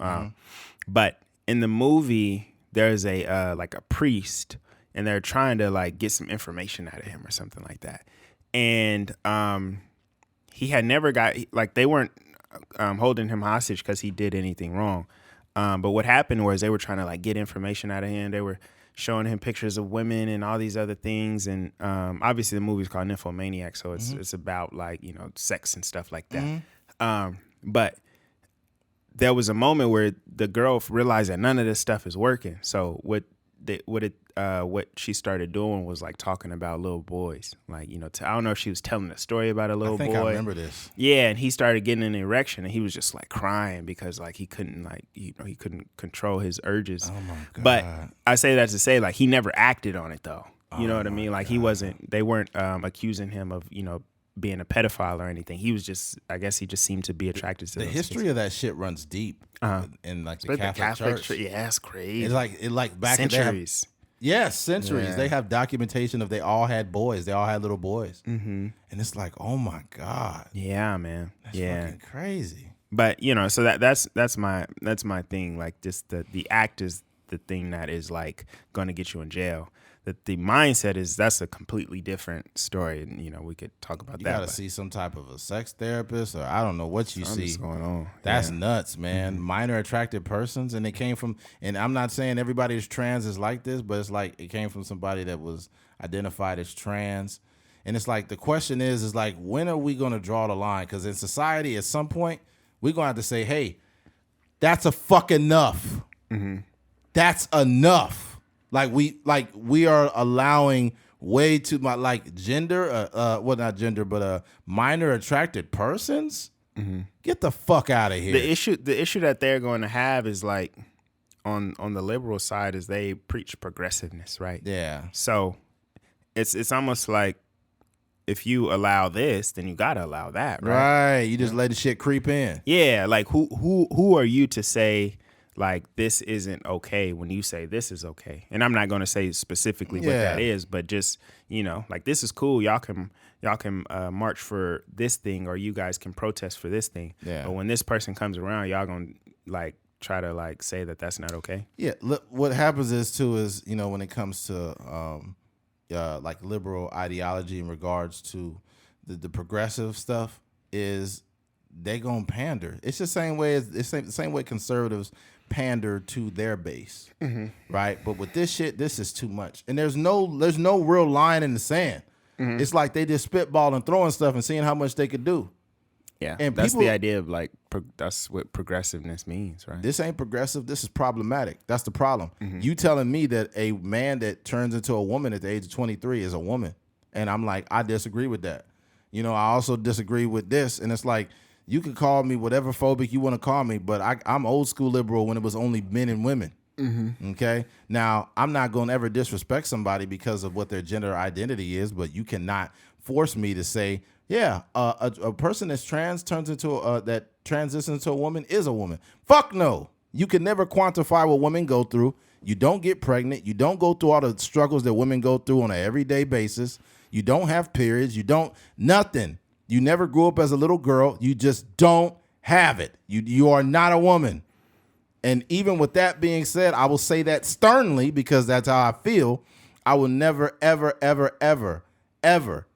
But in the movie, there's a like a priest, and they're trying to like get some information out of him or something like that. And he had never got, like, they weren't holding him hostage because he did anything wrong. But what happened was they were trying to like get information out of him. They were showing him pictures of women and all these other things. And obviously the movie's called Nymphomaniac, so it's about like, sex and stuff like that. But there was a moment where the girl realized that none of this stuff is working. So what she started doing was like talking about little boys. Like, I don't know if she was telling a story about a little boy. I remember this. Yeah, and he started getting an erection, and he was just like crying because like he couldn't he couldn't control his urges. Oh my God. But I say that to say like he never acted on it though. You know what I mean? Like they weren't accusing him of, being a pedophile or anything. He was just, I guess he just seemed to be attracted to the history of that shit runs deep in like the Catholic Church. Yeah, it's crazy. It's like back centuries. Yes, centuries. Yeah. They have documentation of they all had boys. They all had little boys. Mm-hmm. And it's like, oh my God. Yeah, man. That's fucking crazy. But so that's my thing. Like just the act is the thing that is like going to get you in jail. That the mindset that's a completely different story, and we could talk about that. You gotta see some type of a sex therapist, or I don't know what you see. Going on. That's nuts, man. Mm-hmm. Minor attracted persons, and it came from. And I'm not saying everybody who's trans is like this, but it's like it came from somebody that was identified as trans, and it's like the question is like when are we gonna draw the line? Because in society, at some point, we're gonna have to say, hey, that's a fuck enough. Mm-hmm. That's enough. Like we are allowing way too much like gender, not gender, but minor attracted persons. Mm-hmm. Get the fuck out of here. The issue that they're going to have is like on the liberal side is they preach progressiveness, right? Yeah. So it's almost like if you allow this, then you gotta allow that, right? Right. You just let the shit creep in. Yeah. Like who are you to say? Like, this isn't okay when you say this is okay. And I'm not going to say specifically what that is, but just, like, this is cool. Y'all can march for this thing, or you guys can protest for this thing. Yeah. But when this person comes around, y'all going to, like, try to like say that that's not okay. Yeah, look, what happens is when it comes to like liberal ideology in regards to the progressive stuff, is they gonna pander. It's the same way as the same way conservatives pander to their base, right? But with this shit, this is too much, and there's no real line in the sand. It's like they just spitballing, throwing stuff, and seeing how much they could do. Yeah, and that's the idea of like that's what progressiveness means, right? This ain't progressive. This is problematic. That's the problem. You telling me that a man that turns into a woman at the age of 23 is a woman, and I'm like, I disagree with that. I also disagree with this, and it's like, you can call me whatever phobic you want to call me, but I'm old school liberal when it was only men and women. Okay, now I'm not going to ever disrespect somebody because of what their gender identity is, but you cannot force me to say, yeah, a person that's transitions into a woman is a woman. Fuck no. You can never quantify what women go through. You don't get pregnant. You don't go through all the struggles that women go through on an everyday basis. You don't have periods. You don't nothing. You never grew up as a little girl. You just don't have it. You are not a woman. And even with that being said, I will say that sternly because that's how I feel. I will never, ever, ever, ever, ever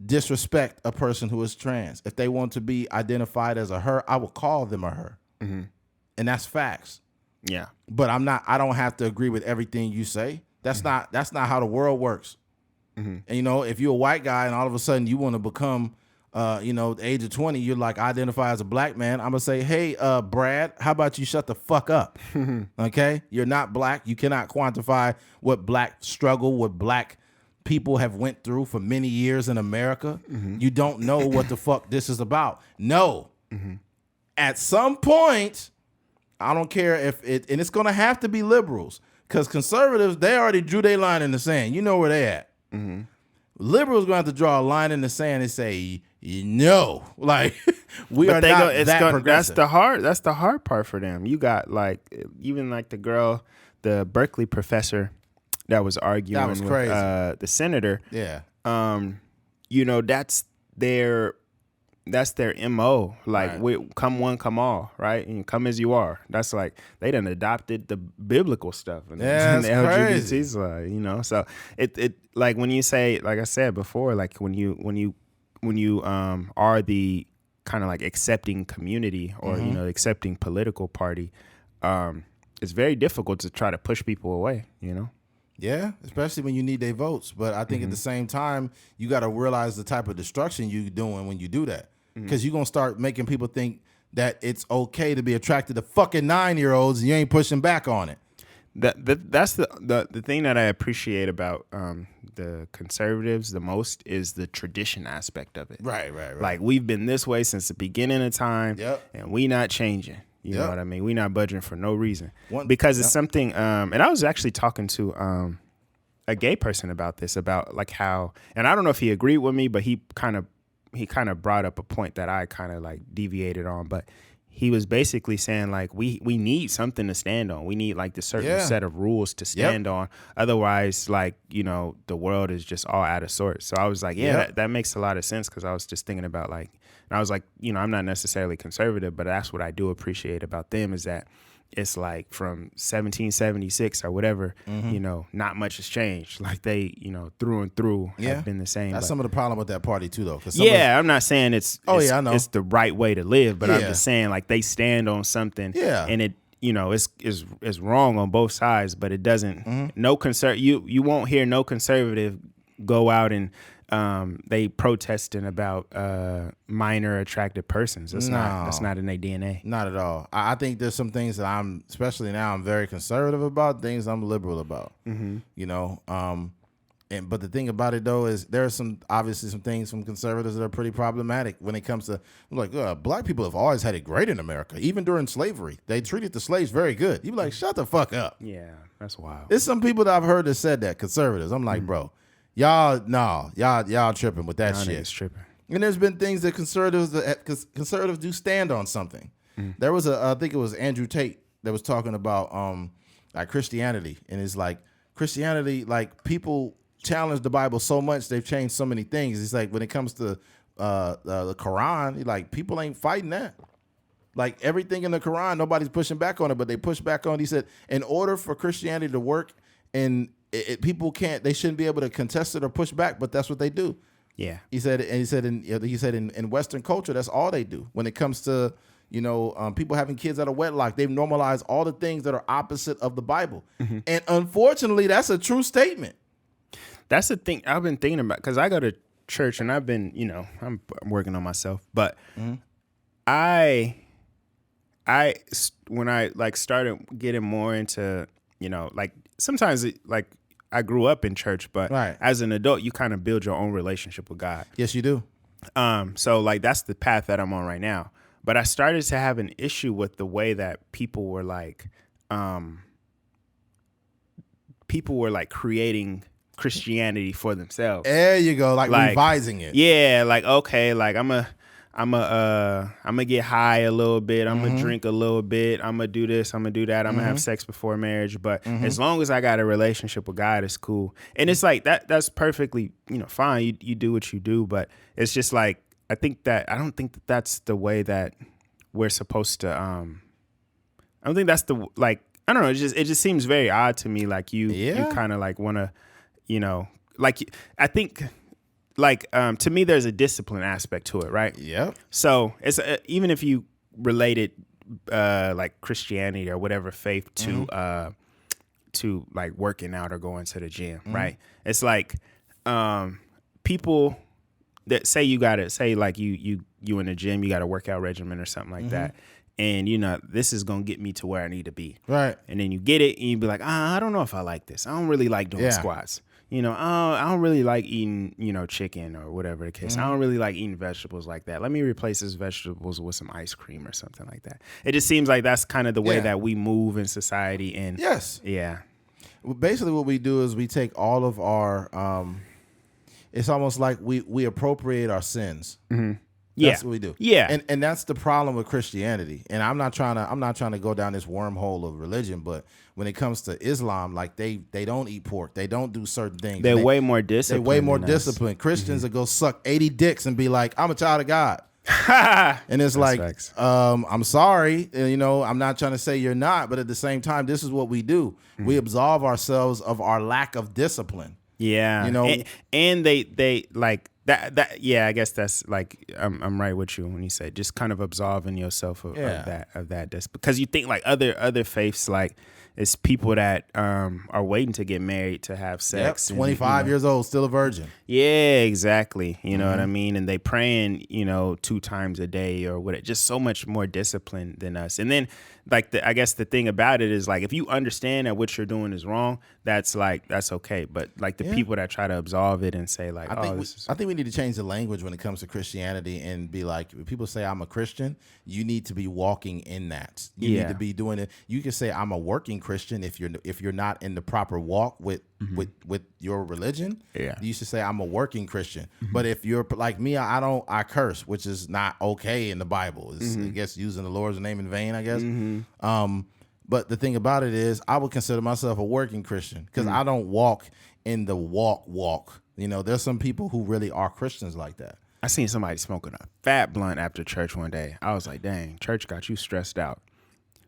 disrespect a person who is trans. If they want to be identified as a her, I will call them a her. And that's facts. Yeah. But I don't have to agree with everything you say. That's not how the world works. And if you're a white guy and all of a sudden you want to become the age of 20, you're like, identify as a black man. I'm going to say, hey, Brad, how about you shut the fuck up? Okay? You're not black. You cannot quantify what black struggle, what black people have went through for many years in America. You don't know what the fuck this is about. No. At some point, I don't care and it's going to have to be liberals, because conservatives, they already drew their line in the sand. You know where they at. Liberals going to have to draw a line in the sand and say, no, like we are not that progressive. That's the hard part for them. You got like even like the girl, the Berkeley professor that was arguing with the senator. Yeah. That's their MO. Like, right. Come one, come all, right? And come as you are. That's like, they done adopted the biblical stuff. And yeah, the LGBT side, So it like when you say, like I said before, like when you are the kind of like accepting community or, accepting political party, it's very difficult to try to push people away, Yeah, especially when you need their votes. But I think at the same time, you got to realize the type of destruction you're doing when you do that. Because you're going to start making people think that it's okay to be attracted to fucking 9-year-olds and you ain't pushing back on it. That's the thing that I appreciate about the conservatives the most is the tradition aspect of it. Right. Like, we've been this way since the beginning of time, and we not changing. You know what I mean? We not budging for no reason. Because it's something, and I was actually talking to a gay person about this, about like how, and I don't know if he agreed with me, but he kind of brought up a point that I kind of like deviated on, but he was basically saying like we need something to stand on. We need like the certain set of rules to stand on. Otherwise, like, the world is just all out of sorts. So I was like, that makes a lot of sense, because I was just thinking about like, and I was like, I'm not necessarily conservative, but that's what I do appreciate about them, is that it's like from 1776 or whatever, not much has changed. Like they, through and through have been the same. That's some of the problem with that party too, though. I'm not saying it's the right way to live, but I'm just saying like they stand on something, and it, is wrong on both sides, but it doesn't. No you won't hear no conservative go out and they protesting about minor attracted persons. That's not in their DNA. Not at all. I think there's some things that especially now, I'm very conservative about, things I'm liberal about. But the thing about it though is there are obviously some things from conservatives that are pretty problematic when it comes to, like, black people have always had it great in America. Even during slavery, they treated the slaves very good. You be like, shut the fuck up. Yeah, that's wild. There's some people that I've heard that said that, conservatives. I'm like, bro, y'all tripping with that shit. Tripping. And there's been things that conservatives do stand on something. There was I think it was Andrew Tate that was talking about like Christianity, and it's like Christianity, like people challenge the Bible so much, they've changed so many things. It's like when it comes to the Quran, like people ain't fighting that. Like everything in the Quran, nobody's pushing back on it, but they push back on it. He said, in order for Christianity to work, and people they shouldn't be able to contest it or push back, but that's what they do. Yeah. He said in Western culture, that's all they do when it comes to, people having kids out of wedlock. They've normalized all the things that are opposite of the Bible. Mm-hmm. And unfortunately, that's a true statement. That's the thing I've been thinking about, because I go to church and I've been, I'm working on myself, but mm-hmm. When I like started getting more into, like sometimes I grew up in church, but right. as an adult, you kind of build your own relationship with God. Yes, you do. So like that's the path that I'm on right now. But I started to have an issue with the way that people were creating Christianity for themselves. There you go, like revising it. Yeah, like okay, like I'm gonna get high a little bit. I'm gonna drink a little bit. I'm gonna do this. I'm gonna do that. I'm gonna have sex before marriage. But as long as I got a relationship with God, it's cool. And it's like that's perfectly fine. You do what you do. But it's just like I don't think that that's the way that we're supposed to. I don't think that's the like. I don't know. It just seems very odd to me. Like you kind of like want to, like I think. Like, to me, there's a discipline aspect to it, right? Yeah. So it's even if you related like Christianity or whatever faith to like working out or going to the gym, right? It's like people that say you gotta say like you in the gym, you got a workout regimen or something like that. And this is gonna get me to where I need to be. Right. And then you get it and you be like, I don't know if I like this. I don't really like doing squats. I don't really like eating, chicken or whatever the case. I don't really like eating vegetables like that. Let me replace these vegetables with some ice cream or something like that. It just seems like that's kind of the way that we move in society. And yes. Yeah. Well, basically what we do is we take all of our, it's almost like we appropriate our sins. Mm-hmm. That's what we do. Yeah. And that's the problem with Christianity. And I'm not trying to go down this wormhole of religion, but when it comes to Islam, like they don't eat pork. They don't do certain things. They're way more disciplined. They're way more disciplined. Christians will go suck 80 dicks and be like, I'm a child of God. And it's like, facts. I'm sorry. I'm not trying to say you're not, but at the same time, this is what we do. We absolve ourselves of our lack of discipline. Yeah. And they like that. Yeah, I guess that's like, I'm right with you when you say just kind of absolving yourself of that. Because you think like other faiths, like it's people that are waiting to get married to have sex. 25 years old, still a virgin. Yeah, exactly. You know what I mean? And they praying, 2 times a day or what? Just so much more disciplined than us. And then like I guess the thing about it is like if you understand that what you're doing is wrong, that's okay. But like the people that try to absolve it and say like, I think we need to change the language when it comes to Christianity and be like, when people say I'm a Christian, you need to be walking in that. You need to be doing it. You can say I'm a working Christian if you're not in the proper walk with your religion. Yeah. You should say I'm a working Christian. But if you're like me, I curse, which is not okay in the Bible. It's, I guess using the Lord's name in vain, I guess. But the thing about it is I would consider myself a working Christian because I don't walk in the walk. There's some people who really are Christians like that. I seen somebody smoking a fat blunt after church one day. I was like, dang, church got you stressed out.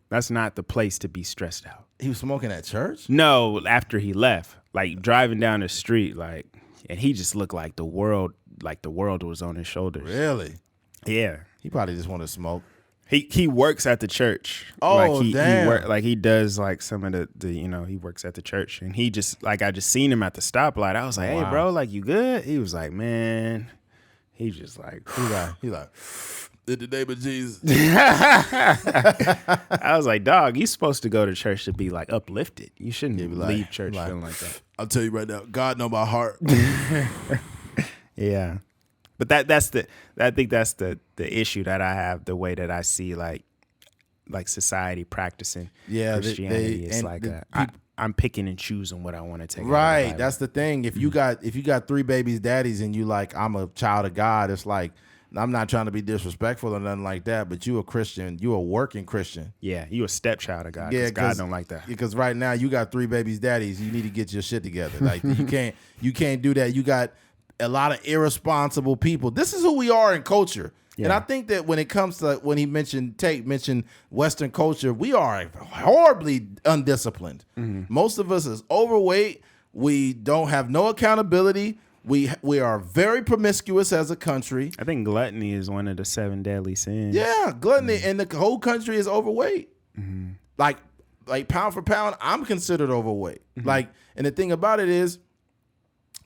That's not the place to be stressed out. He was smoking at church? No, after he left, like driving down the street, like, and he just looked like the world was on his shoulders. Really? Yeah. He probably just wanted to smoke. He works at the church. Oh, damn. He does like some of the he works at the church, and he just like I just seen him at the stoplight. I was like, hey, bro, like you good? He was like, man, he just like he like in the name of Jesus. I was like, dog, you supposed to go to church to be like uplifted. You shouldn't leave church feeling like that. I'll tell you right now, God know my heart. Yeah. But I think that's the issue that I have, the way that I see like society practicing Christianity. It's like I'm picking and choosing what I want to take. Right. That's the thing. If you got 3 babies daddies and you like, I'm a child of God, it's like, I'm not trying to be disrespectful or nothing like that, but you a Christian, you a working Christian. Yeah, you a stepchild of God. Yeah, God don't like that. Because right now you got 3 babies daddies, you need to get your shit together. Like you can't do that. You got a lot of irresponsible people. This is who we are in culture. And I think that when it comes to when he mentioned Western culture, we are horribly undisciplined. Most of us is overweight. We don't have no accountability. We are very promiscuous as a country. I think gluttony is one of the 7 deadly sins. Yeah, gluttony, and the whole country is overweight. Like pound for pound, I'm considered overweight. Like, and the thing about it is,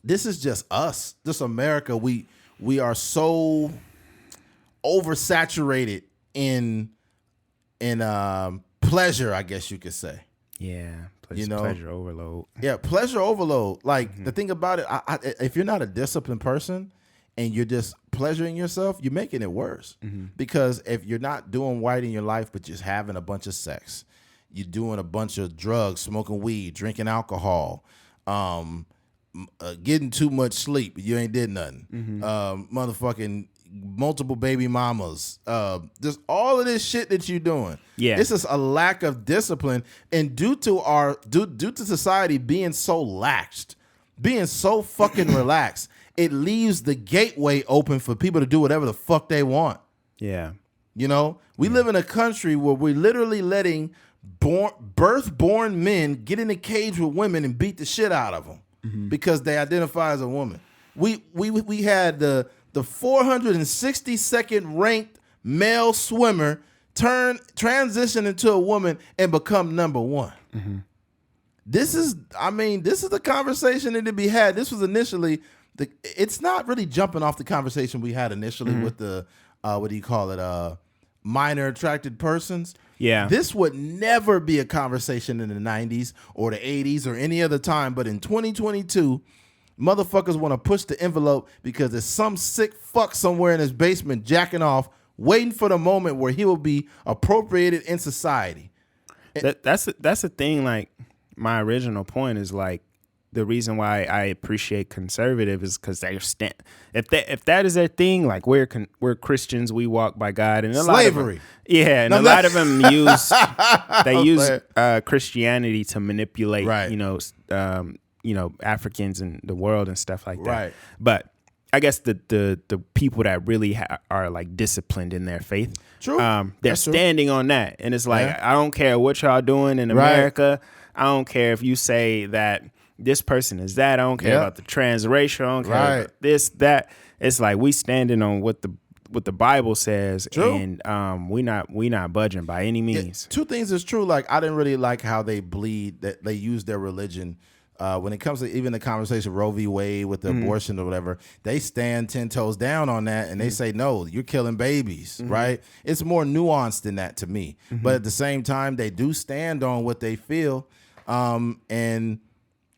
this is just us, just America. We are so oversaturated in pleasure, I guess you could say. Yeah, pleasure overload. Yeah, pleasure overload. Like, the thing about it, if you're not a disciplined person and you're just pleasuring yourself, you're making it worse. Because if you're not doing right in your life, but just having a bunch of sex, you're doing a bunch of drugs, smoking weed, drinking alcohol, getting too much sleep, you ain't did nothing. Motherfucking multiple baby mamas, just all of this shit that you're doing. Yeah, it's just a lack of discipline, and due to society being so laxed, being so fucking relaxed, it leaves the gateway open for people to do whatever the fuck they want. Yeah, you know, we live in a country where we're literally letting birth-born men get in a cage with women and beat the shit out of them because they identify as a woman. We had the 462nd ranked male swimmer transition into a woman and become number 1. This is the conversation that to be had. This was initially it's not really jumping off the conversation we had initially with the what do you call it? Minor attracted persons. Yeah. This would never be a conversation in the 90s or the 80s or any other time, but in 2022, motherfuckers want to push the envelope because there's some sick fuck somewhere in his basement jacking off, waiting for the moment where he will be appropriated in society. That's the thing. Like, my original point is, like, the reason why I appreciate conservative is because they stand. If that is their thing, like, we're Christians, we walk by God, and slavery. A lot of them use Christianity to manipulate, Africans and the world and stuff like that. Right. But I guess the people that really are like disciplined in their faith, true, they're standing on that, and it's like, I don't care what y'all doing in America. I don't care if you say that this person is that. I don't care about the transracial. I don't care about this, that. It's like, we standing on what the Bible says, and we not budging by any means. Two things is true. Like, I didn't really like how they bleed, that they use their religion. When it comes to even the conversation Roe v. Wade with the abortion or whatever, they stand 10 toes down on that, and they say, no, you're killing babies, right? It's more nuanced than that to me. But at the same time, they do stand on what they feel, and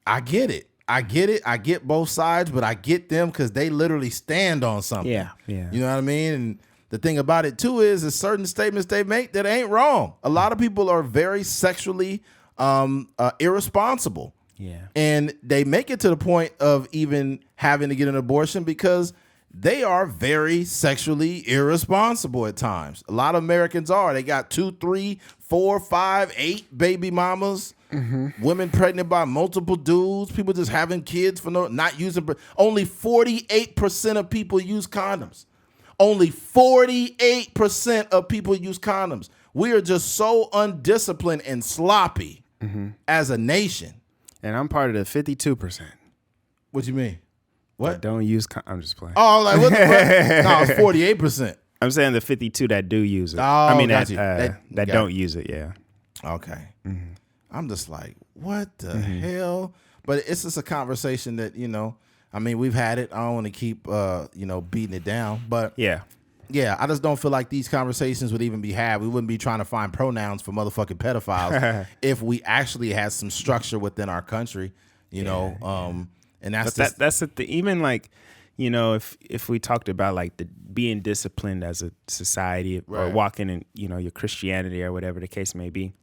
I get it. I get both sides, but I get them because they literally stand on something. Yeah. You know what I mean? And the thing about it, too, is certain statements they make that ain't wrong. A lot of people are very sexually irresponsible. Yeah. And they make it to the point of even having to get an abortion because they are very sexually irresponsible at times. A lot of Americans are. They got 2, 3, 4, 5, 8 baby mamas, women pregnant by multiple dudes, people just having kids for not using. Only 48% of people use condoms. Only 48% of people use condoms. We are just so undisciplined and sloppy as a nation. And I'm part of the 52%. What you mean? What? Don't use I'm just playing. Oh, like what the fuck? No, it's 48%. I'm saying the 52 that do use it. Oh, I mean, that don't use it, yeah. Okay. I'm just like, what the hell? But it's just a conversation that, I mean, we've had it. I don't want to keep, beating it down. But yeah, I just don't feel like these conversations would even be had. We wouldn't be trying to find pronouns for motherfucking pedophiles if we actually had some structure within our country, and that's the thing. Even like, if we talked about like being disciplined as a society or walking in, your Christianity or whatever the case may be,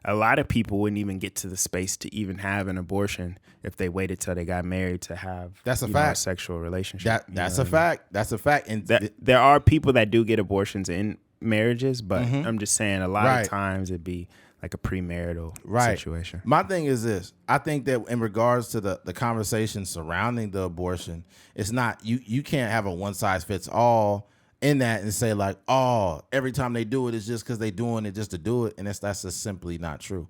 a lot of people wouldn't even get to the space to even have an abortion if they waited till they got married to have a sexual relationship. That's a fact. That's a fact. And there are people that do get abortions in marriages, but I'm just saying a lot of times it'd be like a premarital situation. My thing is this. I think that in regards to the conversation surrounding the abortion, it's not, you can't have a one size fits all in that and say like, oh, every time they do it, it's just because they doing it just to do it. And that's just simply not true.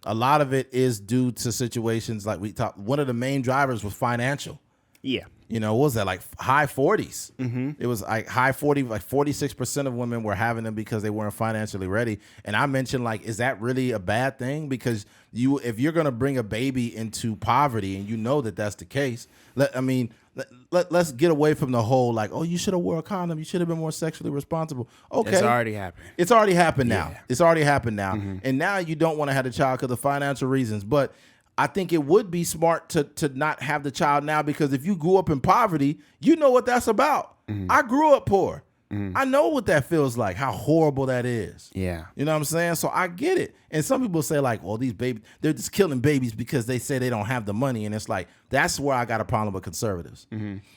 A lot of it is due to situations like we talked. One of the main drivers was financial. Yeah. You know, what was that, like high 40s? It was like high 40, like 46% of women were having them because they weren't financially ready. And I mentioned, like, is that really a bad thing? Because if you're going to bring a baby into poverty and you know that that's the case, let's get away from the whole, like, oh, you should have wore a condom. You should have been more sexually responsible. Okay. It's already happened. It's already happened now. Yeah. It's already happened now. And now you don't want to have the child because of financial reasons. But I think it would be smart to not have the child now, because if you grew up in poverty, you know what that's about. I grew up poor. I know what that feels like, how horrible that is. Yeah. You know what I'm saying? So I get it. And some people say like, well, these babies, they're just killing babies because they say they don't have the money. And it's like, that's where I got a problem with conservatives.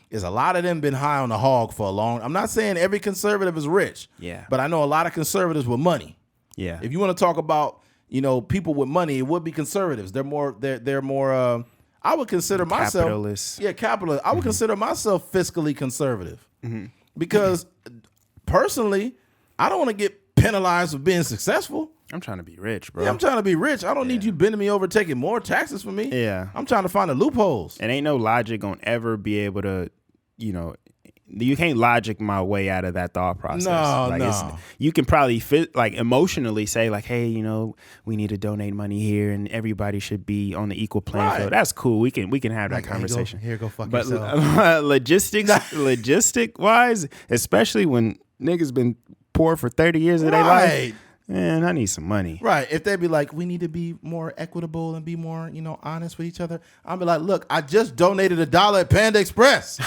Is a lot of them been high on the hog for a long. I'm not saying every conservative is rich. Yeah. But I know a lot of conservatives with money. Yeah. If you want to talk about, you know, people with money, it would be conservatives. They're more. I would consider myself capitalists. Yeah, capitalist. I would consider myself fiscally conservative because personally, I don't want to get penalized for being successful. I'm trying to be rich, bro. Yeah, I'm trying to be rich. I don't need you bending me over, taking more taxes from me. Yeah. I'm trying to find the loopholes. And ain't no logic gonna ever be able to, you know, you can't logic my way out of that thought process. No. You can probably emotionally say like, hey, you know, we need to donate money here and everybody should be on the equal playing field. That's cool. We can have that conversation. Go fuck but yourself. logistic wise, especially when niggas been poor for 30 years of their life. Man, I need some money. Right. If they be like, we need to be more equitable and be more, you know, honest with each other, I'll be like, look, I just donated $1 at Panda Express.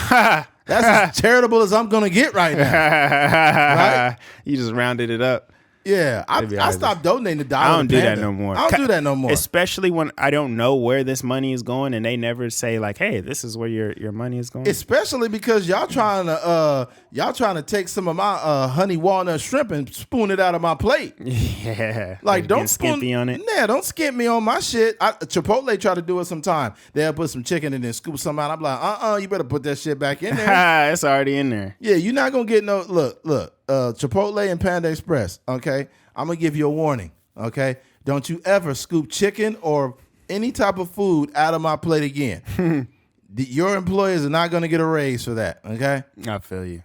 That's as charitable as I'm going to get right now. Right? You just rounded it up. Yeah, I stopped donating $1. I don't do that no more. I don't do that no more. Especially when I don't know where this money is going, and they never say like, "Hey, this is where your money is going." Especially because y'all trying to take some of my honey walnut shrimp and spoon it out of my plate. Yeah, like don't skimpy on it. Yeah, don't skimp me on my shit. Chipotle try to do it sometime. They'll put some chicken and then scoop some out. I'm like, you better put that shit back in there. It's already in there. Yeah, you're not gonna get no look. Chipotle and Panda Express, okay? I'm going to give you a warning, okay? Don't you ever scoop chicken or any type of food out of my plate again. Your employers are not going to get a raise for that, okay? I feel you.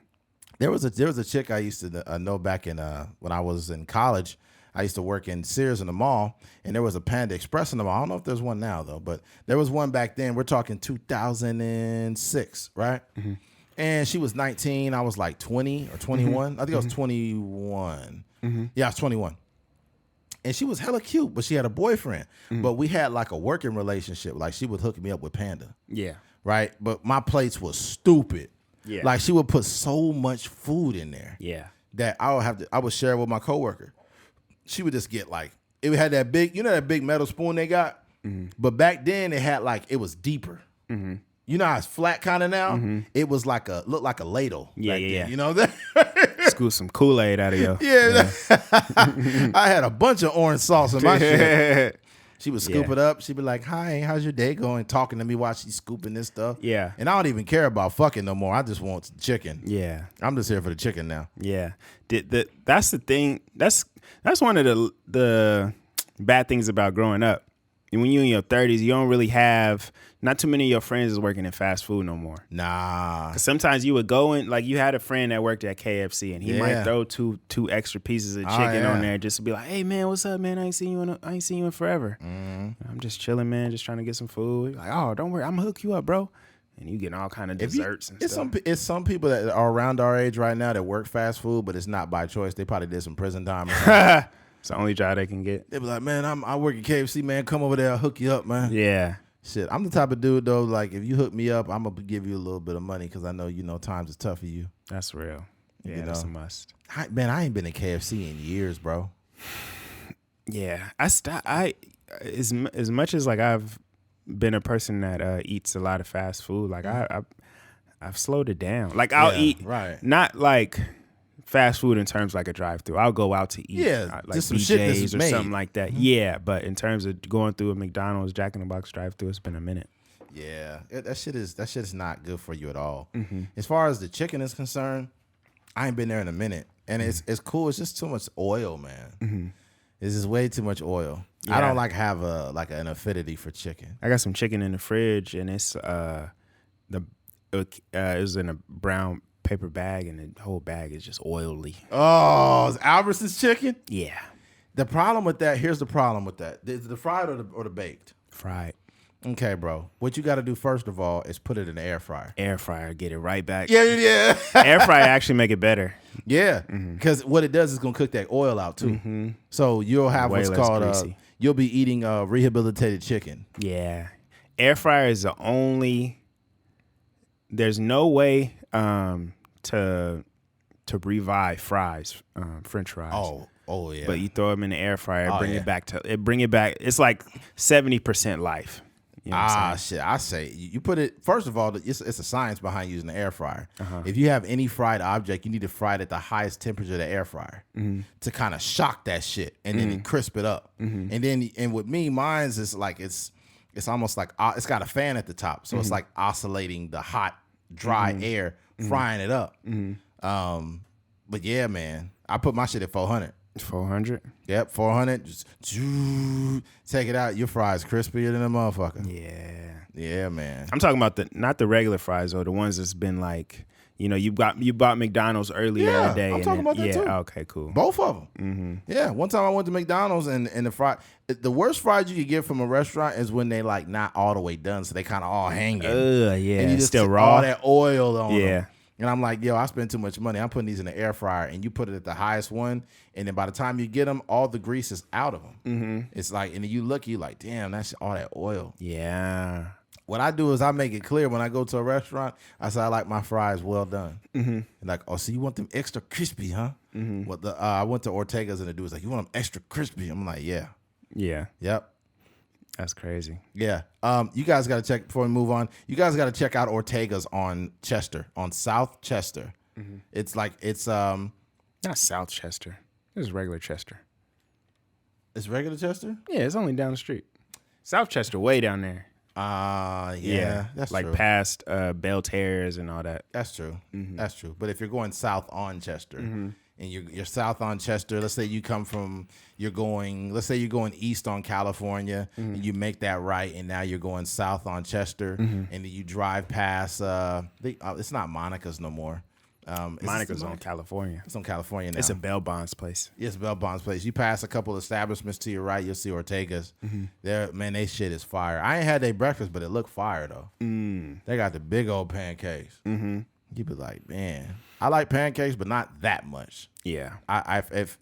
There was a chick I used to know back in when I was in college. I used to work in Sears in the mall, and there was a Panda Express in the mall. I don't know if there's one now, though, but there was one back then. We're talking 2006, right? And she was 19. I was like 20 or 21. I think I was 21. Yeah, I was 21. And she was hella cute, but she had a boyfriend. But we had like a working relationship. Like she would hook me up with Panda. Yeah. Right? But my plates was stupid. Yeah. Like she would put so much food in there. Yeah. That I would share it with my coworker. She would just get like, it had that big, you know that big metal spoon they got? But back then it had like, it was deeper. You know how it's flat kind of now? It was like looked like a ladle. Yeah. You know that? Scoop some Kool-Aid out of you. Yeah. I had a bunch of orange sauce in my shit. She would scoop it up. She'd be like, hi, how's your day going? Talking to me while she's scooping this stuff. Yeah. And I don't even care about fucking no more. I just want chicken. Yeah. I'm just here for the chicken now. Yeah. That's the thing. That's one of the bad things about growing up. When you're in your 30s, you don't really have, not too many of your friends is working in fast food no more. Nah. 'Cause sometimes you would go in, like you had a friend that worked at KFC and he might throw two extra pieces of chicken on there just to be like, hey man, what's up, man? I ain't seen you in forever. I'm just chilling, man, just trying to get some food. Like, oh, don't worry, I'm gonna hook you up, bro. And you getting all kind of desserts and stuff. It's some people that are around our age right now that work fast food, but it's not by choice. They probably did some prison time. It's the only job they can get. They be like, man, I work at KFC, man. Come over there, I'll hook you up, man. Yeah. Shit, I'm the type of dude, though, like, if you hook me up, I'm going to give you a little bit of money because I know, times is tough for you. That's real. Yeah, that's a must. I ain't been in KFC in years, bro. Yeah. As much as, like, I've been a person that eats a lot of fast food, like, I've slowed it down. Like, I'll eat, not, like, fast food in terms like a drive-through. I'll go out to eat, like just some BJ's shit that's or made. something like that. Yeah, but in terms of going through a McDonald's, Jack in the Box drive-through, it's been a minute. Yeah, that shit is not good for you at all. As far as the chicken is concerned, I ain't been there in a minute, and it's cool. It's just too much oil, man. It's just way too much oil. Yeah. I don't have an affinity for chicken. I got some chicken in the fridge, and it's it was in a brown paper bag, and the whole bag is just oily. Oh, it's Albertson's chicken? Yeah. The problem with that, here's the problem with that. The fried or the baked? Fried. Okay, bro. What you got to do first of all is put it in the air fryer. Air fryer, get it right back. Yeah. Air fryer actually make it better. Yeah, because what it does is going to cook that oil out too. So you'll have Way what's less called, greasy. you'll be eating rehabilitated chicken. Yeah. Air fryer is the only, there's no way to revive fries, French fries. Oh yeah. But you throw them in the air fryer, bring yeah. it back. It's like 70% life. You know what I'm saying? Shit. I say you put it, first of all, it's a science behind using the air fryer. If you have any fried object, you need to fry it at the highest temperature of the air fryer to kind of shock that shit and then crisp it up. And with me, mine's is like, it's almost like, it's got a fan at the top. So it's like oscillating the hot, dry air, frying it up. But yeah, man, I put my shit at 400. 400? Yep, 400. Just take it out. Your fries crispier than a motherfucker. Yeah, man. I'm talking about not the regular fries though, the ones that's been like, you bought McDonald's earlier in the day. I'm talking about that too. Okay, cool. Both of them. Yeah, one time I went to McDonald's and the worst fries you could get from a restaurant is when they like not all the way done, so they kind of all hanging. Yeah, and you just still stick raw. all that oil on them. Yeah. And I'm like, yo, I spend too much money. I'm putting these in the air fryer, and you put it at the highest one, and then by the time you get them, all the grease is out of them. It's like, and then you look, you like, damn, that's all that oil. Yeah. What I do is I make it clear when I go to a restaurant, I say I like my fries well done. Like, oh, so you want them extra crispy, huh? What I went to Ortega's and the dude was like, you want them extra crispy? I'm like, yeah. Yeah. Yep. That's crazy. Yeah. You guys got to check before we move on. You guys got to check out Ortega's on Chester, on South Chester. It's like not South Chester. This is regular Chester. It's regular Chester? Yeah, it's only down the street. South Chester, way down there. Yeah. That's like true. past Bell Terrace and all that. That's true. That's true. But if you're going south on Chester, and you're south on Chester, let's say you come from, let's say you're going east on California, and you make that right, and now you're going south on Chester, and then you drive past, it's not Monica's no more. Monica's on California. It's on California now. It's a Bell Bonds place. Yes, Bell Bonds place. You pass a couple establishments to your right, you'll see Ortega's. There, man, they shit is fire. I ain't had their breakfast, but it looked fire though. They got the big old pancakes. You be like, man, I like pancakes, but not that much. Yeah. If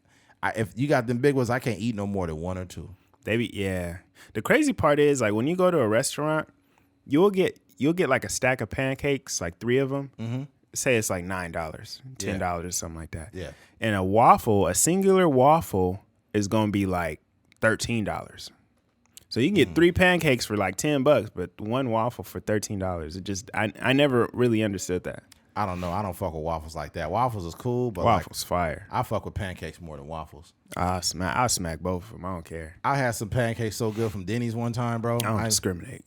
you got them big ones, I can't eat no more than one or two. The crazy part is like when you go to a restaurant, you'll get like a stack of pancakes, like 3 of them. Say it's like $9, $10 or something like that. Yeah. And a singular waffle is gonna be like $13. So you can get 3 pancakes for like $10, but one waffle for $13. It just I never really understood that. I don't know. I don't fuck with waffles like that. Waffles is cool, but Waffles fire. I fuck with pancakes more than waffles. I'll smack both of them. I don't care. I had some pancakes so good from Denny's one time, bro. I don't discriminate.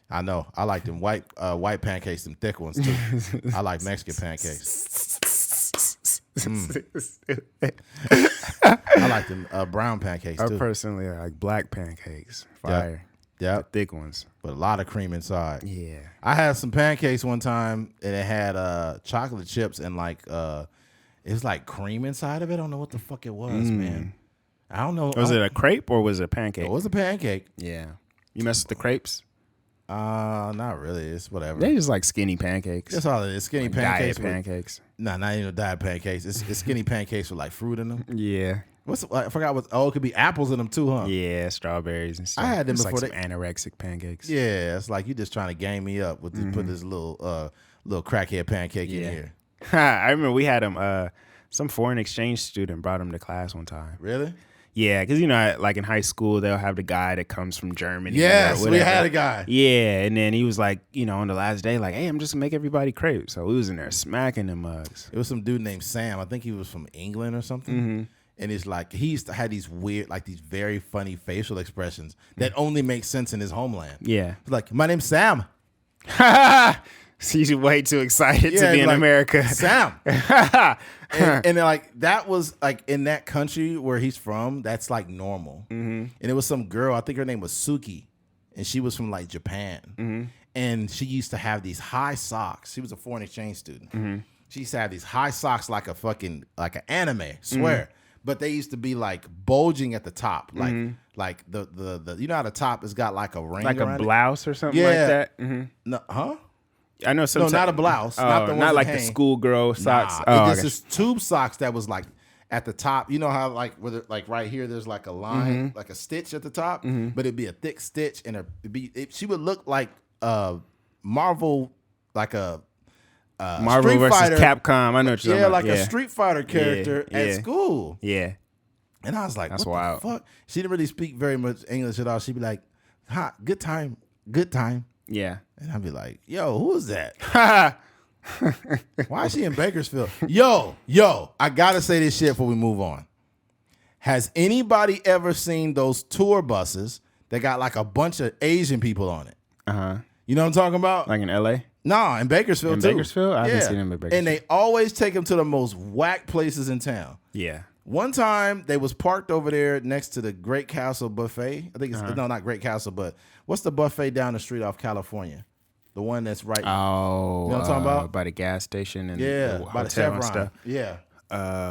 I know. I like them white pancakes, them thick ones too. I like Mexican pancakes. I like them brown pancakes too. I personally like black pancakes. Fire. Yeah. The thick ones. But a lot of cream inside. Yeah. I had some pancakes one time and it had chocolate chips and like it was like cream inside of it. I don't know what the fuck it was, man. I don't know. Was it a crepe or was it a pancake? It was a pancake. Yeah. You mess with the crepes? Not really. It's whatever. They just like skinny pancakes. That's all it is. Skinny like pancakes. Diet pancakes. Nah, not even diet pancakes. It's skinny pancakes with like fruit in them. Yeah. I forgot what. Oh, it could be apples in them too, huh? Yeah, strawberries and stuff. I had them it's before. Like some anorexic pancakes. Yeah, it's like you just trying to game me up with put this little crackhead pancake in here. I remember we had them. Some foreign exchange student brought them to class one time. Really? Yeah, because like in high school they'll have the guy that comes from Germany. Yes, we had a guy. Yeah, and then he was like, on the last day, like, hey, I'm just gonna make everybody crepes. So we was in there smacking them mugs. It was some dude named Sam. I think he was from England or something. And it's like he used to have these weird, like these very funny facial expressions that only make sense in his homeland. Yeah, Like, my name's Sam. She's way too excited to be in like, America. Sam. and like that was like in that country where he's from, that's like normal. And it was some girl, I think her name was Suki, and she was from like Japan. And she used to have these high socks. She was a foreign exchange student. She used to have these high socks like a fucking like an anime, swear. But they used to be like bulging at the top, like the you know how the top has got like a ring, like a around blouse or something like that. No, huh? I know some. No, not a blouse. Not the ones not like that the hang. schoolgirl socks. Nah, it's just tube socks that was like at the top. You know how like where like right here, there's like a line, like a stitch at the top, but it'd be a thick stitch, and she would look like Marvel, like a Marvel Street versus Fighter. Capcom. I know what you're talking like about. a Street Fighter character at school. Yeah. And I was like, That's what wild. the fuck? She didn't really speak very much English at all. She'd be like, "Ha, good time." Yeah. And I'd be like, yo, who is that? Why is she in Bakersfield? Yo, I gotta say this shit before we move on. Has anybody ever seen those tour buses that got like a bunch of Asian people on it? You know what I'm talking about? Like in LA? No, in Bakersfield too. Bakersfield? I haven't seen them in Bakersfield. And they always take them to the most whack places in town. Yeah. One time they was parked over there next to the Great Castle Buffet. I think it's no, not Great Castle, but what's the buffet down the street off California? The one that's right. Oh, you know what I'm talking about? By the gas station and the by the Chevron and stuff. Yeah.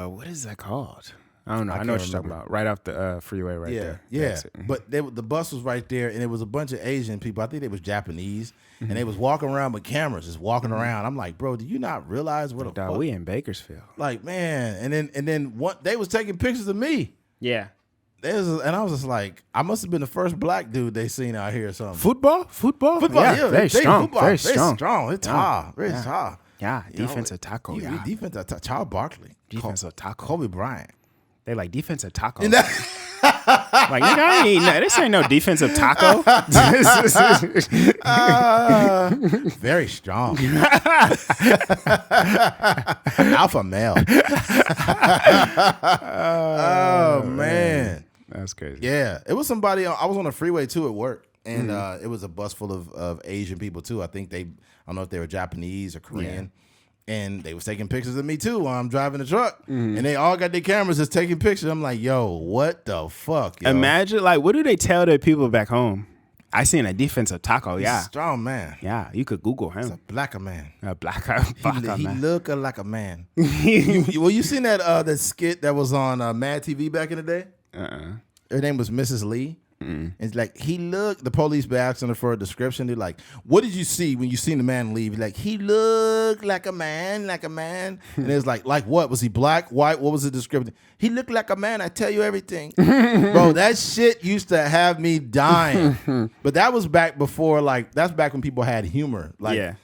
What is that called? I don't know. I know what you're talking about. Right off the freeway, right there. Yeah. But the bus was right there, and it was a bunch of Asian people. I think they was Japanese, and they was walking around with cameras, just walking around. I'm like, bro, do you not realize what the fuck? We in Bakersfield. Like, man, and then what? They was taking pictures of me. Yeah. And I was just like, I must have been the first black dude they seen out here or something. Football. Yeah, very strong. Football, very strong. It's hard. Very hard. Yeah, defensive tackle. Yeah, defensive tackle. Charles Barkley. Defensive tackle. Kobe Bryant. They like defensive taco. Like, nigga, I ain't eating that. This ain't no defensive taco. Very strong. Alpha male. Oh, man. That's crazy. Yeah. It was somebody, I was on a freeway too at work, and it was a bus full of Asian people too. I think I don't know if they were Japanese or Korean. Yeah. And they was taking pictures of me too while I'm driving the truck. And they all got their cameras just taking pictures. I'm like, yo, what the fuck? Yo? Imagine, like, what do they tell their people back home? I seen a defensive taco. He's yeah. a strong man. Yeah, you could Google him. He's a blacker man. A blacker man. He look like a man. you seen that skit that was on Mad TV back in the day? Her name was Mrs. Lee. It's like the police be asking her for a description. They're like, what did you see when you seen the man leave? Like, he looked like a man. And it's like what? Was he black, white? What was the description? He looked like a man. I tell you everything. Bro, that shit used to have me dying. But that was back before, that's back when people had humor. Like,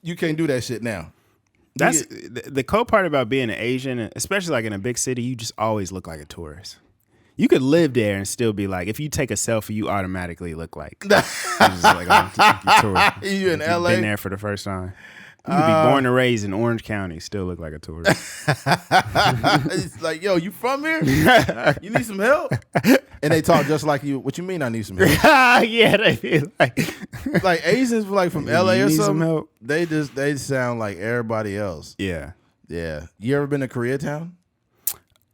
you can't do that shit now. That's the cool part about being an Asian, especially like in a big city, you just always look like a tourist. You could live there and still be like, if you take a selfie, you automatically look like you're you in LA? Been there for the first time. You could be born and raised in Orange County, still look like a tourist. It's like, yo, you from here? You need some help? And they talk just like you. What you mean I need some help? Yeah, they be like Asians like from LA or something. Help? They sound like everybody else. Yeah. Yeah. You ever been to Koreatown?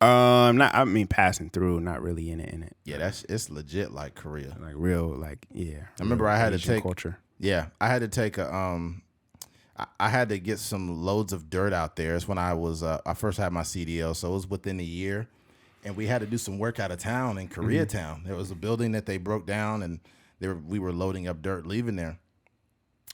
I mean, passing through, not really in it. Yeah, it's legit like Korea. Like real, like, yeah. I remember I had to take culture. Yeah, I had to take I had to get some loads of dirt out there. It's when I first had my CDL, so it was within a year, and we had to do some work out of town in Koreatown. There was a building that they broke down, and we were loading up dirt, leaving there.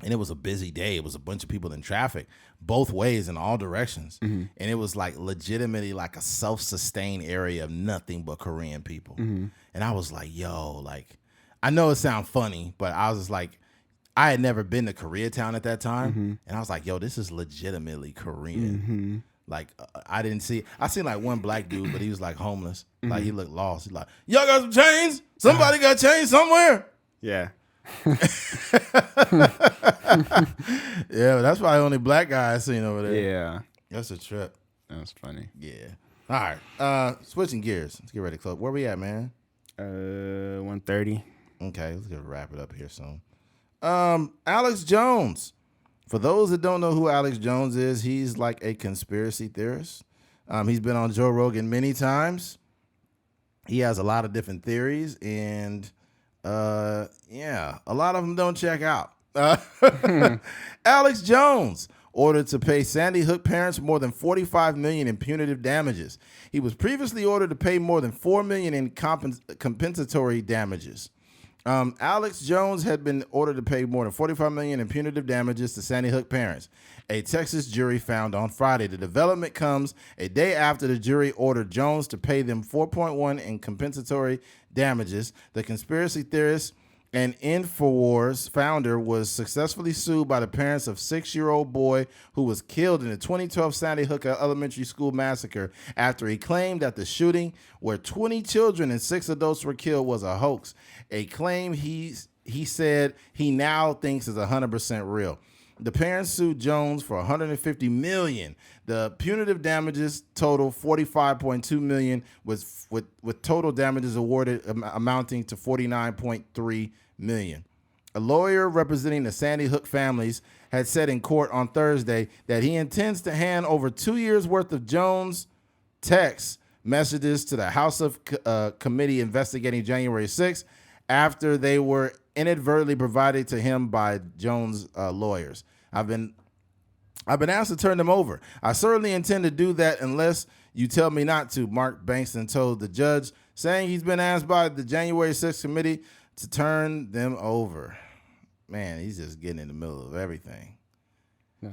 And it was a busy day. It was a bunch of people in traffic, both ways in all directions. And it was like legitimately like a self-sustained area of nothing but Korean people. And I was like, yo, like, I know it sounds funny, but I was just like, I had never been to Koreatown at that time. And I was like, yo, this is legitimately Korean. Like, I seen like one black dude, but he was like homeless. Like, he looked lost. He's like, y'all got some chains? Somebody got chains somewhere? Yeah. Yeah, that's probably the only black guy I seen over there. Yeah. That's a trip. That's funny. Yeah. All right. Switching gears. Let's get ready to close. Where we at, man? 1:30. Okay, let's get wrap it up here soon. Alex Jones For those that don't know who Alex Jones is, he's like a conspiracy theorist. He's been on Joe Rogan many times. He has a lot of different theories, and a lot of them don't check out. Alex Jones ordered to pay Sandy Hook parents more than $45 million in punitive damages. He was previously ordered to pay more than $4 million in compensatory damages. Alex Jones had been ordered to pay more than $45 million in punitive damages to Sandy Hook parents. A Texas jury found on Friday. The development comes a day after the jury ordered Jones to pay them $4.1 in compensatory damages. The conspiracy theorist and InfoWars founder was successfully sued by the parents of 6-year-old boy who was killed in the 2012 Sandy Hook Elementary School massacre after he claimed that the shooting, where 20 children and 6 adults were killed, was a hoax. A claim he said he now thinks is 100% real. The parents sued Jones for $150 million. The punitive damages total $45.2 million, with total damages awarded amounting to $49.3 million. A lawyer representing the Sandy Hook families had said in court on Thursday that he intends to hand over 2 years' worth of Jones' text messages to the House of Committee investigating January 6th after they were inadvertently provided to him by Jones' lawyers. I've been asked to turn them over. I certainly intend to do that unless you tell me not to, Mark Bankston told the judge, saying he's been asked by the January 6th committee to turn them over. Man, he's just getting in the middle of everything.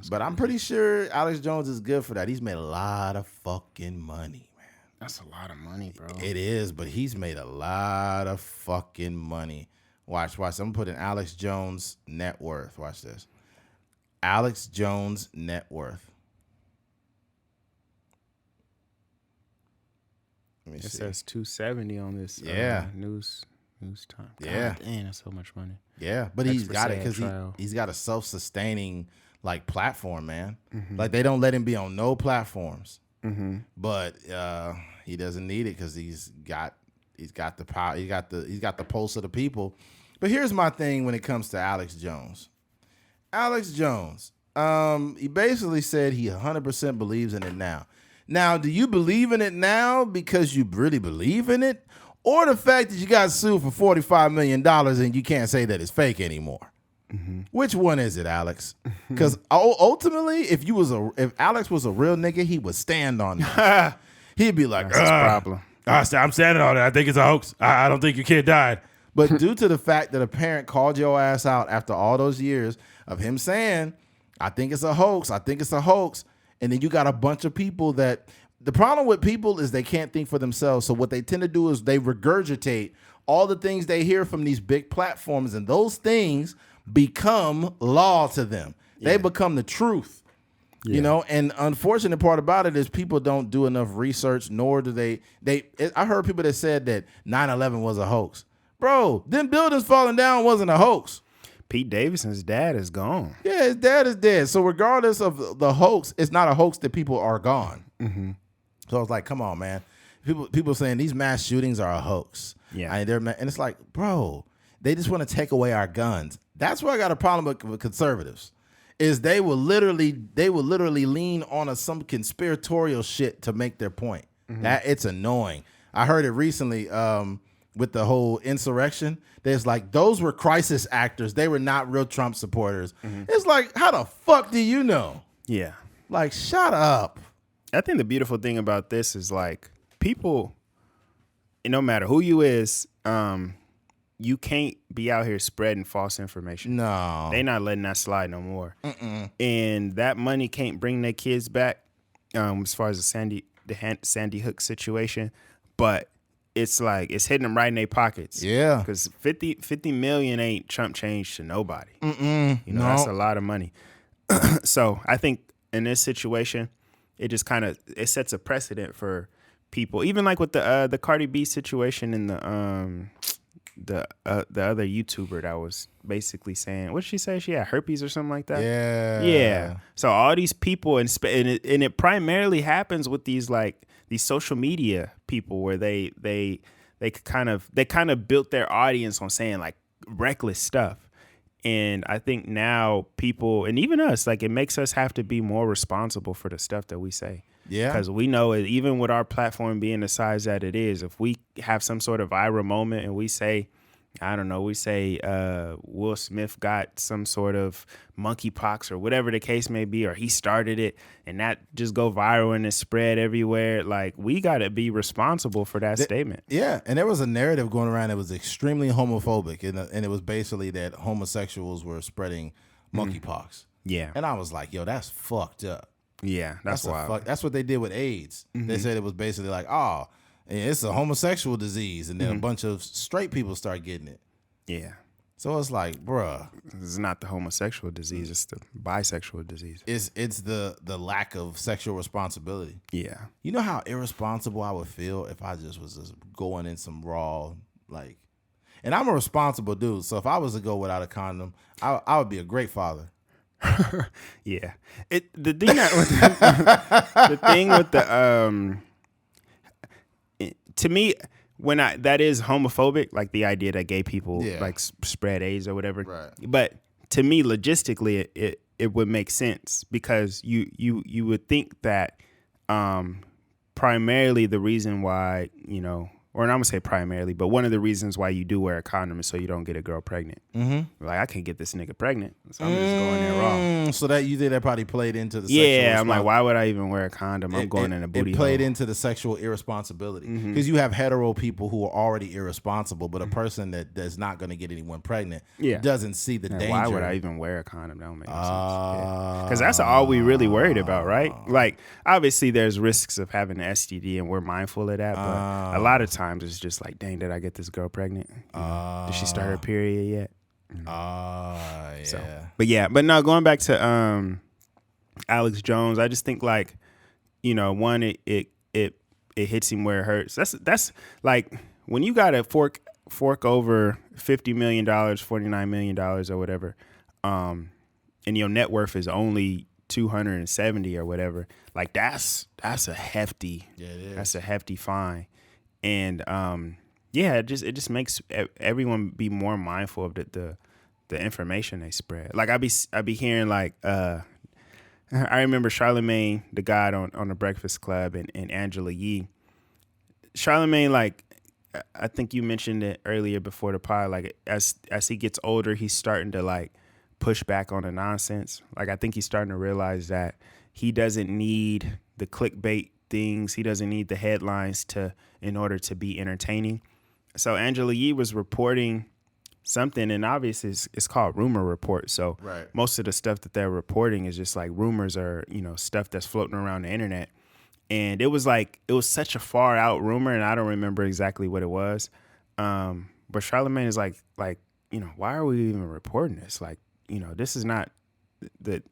But I'm pretty sure Alex Jones is good for that. He's made a lot of fucking money, man. That's a lot of money, bro. It is, but he's made a lot of fucking money. Watch. I'm putting Alex Jones net worth. Watch this. Alex Jones net worth. Let me see. It says 270 on this news time. God, yeah. Damn, that's so much money. Yeah, but he's got it because he's got a self-sustaining like platform, man. Mm-hmm. Like they don't let him be on no platforms. Mm-hmm. But he doesn't need it because he's got the power. He's got the pulse of the people. But here's my thing when it comes to Alex Jones. Alex Jones, he basically said he 100% believes in it now. Now, do you believe in it now because you really believe in it? Or the fact that you got sued for $45 million and you can't say that it's fake anymore? Mm-hmm. Which one is it, Alex? Because ultimately, if Alex was a real nigga, he would stand on it. He'd be like, that's his problem. I'm standing on it. I think it's a hoax. I don't think your kid died. But due to the fact that a parent called your ass out after all those years of him saying, I think it's a hoax, and then you got a bunch of people that, the problem with people is they can't think for themselves. So what they tend to do is they regurgitate all the things they hear from these big platforms, and those things become law to them. Yeah. They become the truth. Yeah. You know, and unfortunate part about it is people don't do enough research, nor do they I heard people that said that 9/11 was a hoax. Bro, them buildings falling down wasn't a hoax. Pete Davidson's dad is gone. Yeah, his dad is dead. So regardless of the hoax, it's not a hoax that people are gone. Mm-hmm. So I was like, come on, man. People saying these mass shootings are a hoax. Yeah. And it's like, bro, they just want to take away our guns. That's where I got a problem with conservatives. Is they will literally lean on some conspiratorial shit to make their point. Mm-hmm. That it's annoying. I heard it recently with the whole insurrection. There's like, those were crisis actors. They were not real Trump supporters. Mm-hmm. It's like, how the fuck do you know? Yeah. Like, shut up. I think the beautiful thing about this is like people, no matter who you is, you can't be out here spreading false information. No. They not letting that slide no more. Mm-mm. And that money can't bring their kids back as far as the Sandy Hook situation. But it's like, it's hitting them right in their pockets. Yeah. Because 50 million ain't Trump change to nobody. Mm-mm. You know, that's a lot of money. So I think in this situation, it just kind of, it sets a precedent for people. Even like with the Cardi B situation and the other YouTuber that was basically saying, what did she say? She had herpes or something like that? Yeah. So all these people, and it primarily happens with these social media people where they kind of built their audience on saying like reckless stuff. And I think now people, and even us, like it makes us have to be more responsible for the stuff that we say. Yeah. Because we know it, even with our platform being the size that it is, if we have some sort of viral moment and we say, I don't know, we say Will Smith got some sort of monkeypox or whatever the case may be, or he started it, and that just go viral and it spread everywhere. Like, we got to be responsible for that statement. Yeah, and there was a narrative going around that was extremely homophobic, and it was basically that homosexuals were spreading monkeypox. Yeah. And I was like, yo, that's fucked up. Yeah, that's wild. That's what they did with AIDS. They said it was basically like, oh, it's a homosexual disease, and then a bunch of straight people start getting it. Yeah. So it's like, bruh, it's not the homosexual disease; it's the bisexual disease. It's the lack of sexual responsibility. Yeah. You know how irresponsible I would feel if I just was just going in some raw, like, and I'm a responsible dude. So if I was to go without a condom, I would be a great father. Yeah. The thing with the to me, when that is homophobic, like the idea that gay people like spread AIDS or whatever. Right. But to me, logistically, it would make sense, because you would think that primarily the reason why, or I'm gonna say primarily, but one of the reasons why you do wear a condom is so you don't get a girl pregnant. Mm-hmm. Like, I can't get this nigga pregnant, so I'm just going there raw. So that you think that probably played into the sexual I'm like, why would I even wear a condom? I'm going in a booty hole. It played into the sexual irresponsibility, because you have hetero people who are already irresponsible, but a person that's not going to get anyone pregnant doesn't see the danger. Why would I even wear a condom? That don't make sense. Because that's all we really worried about, right? Like, obviously there's risks of having an STD, and we're mindful of that, but a lot of times it's just like, dang, did I get this girl pregnant? Did she start her period yet? Yeah. So, but no, going back to Alex Jones, I just think, like, one, it hits him where it hurts. That's like when you got to fork over $50 million, $49 million or whatever, and your net worth is only 270 or whatever. Like, that's a hefty, that's a hefty fine. And it just makes everyone be more mindful of the information they spread. Like, I be hearing, like, I remember Charlemagne the God on the Breakfast Club and Angela Yee. Charlemagne, like, I think you mentioned it earlier before the pod, like, as he gets older, he's starting to, like, push back on the nonsense. Like, I think he's starting to realize that he doesn't need the clickbait things. He doesn't need the headlines in order to be entertaining. So Angela Yee was reporting something, and obviously it's called rumor report. So most of the stuff that they're reporting is just like rumors, or stuff that's floating around the internet. And it was such a far out rumor, and I don't remember exactly what it was. But Charlemagne is like why are we even reporting this? Like, this is not the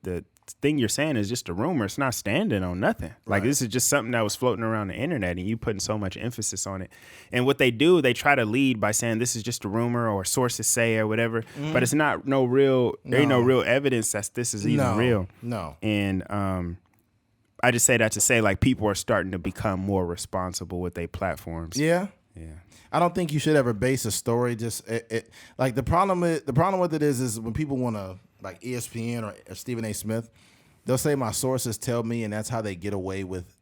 thing you're saying is just a rumor. It's not standing on nothing. Like, this is just something that was floating around the internet, and you putting so much emphasis on it. And what they do, they try to lead by saying this is just a rumor, or sources say, or whatever. But it's not there ain't no real evidence that this is even real. No. And I just say that to say, like, people are starting to become more responsible with their platforms. Yeah. Yeah. I don't think you should ever base a story just like the problem with it is when people want to, like, ESPN or Stephen A. Smith, they'll say my sources tell me, and that's how they get away with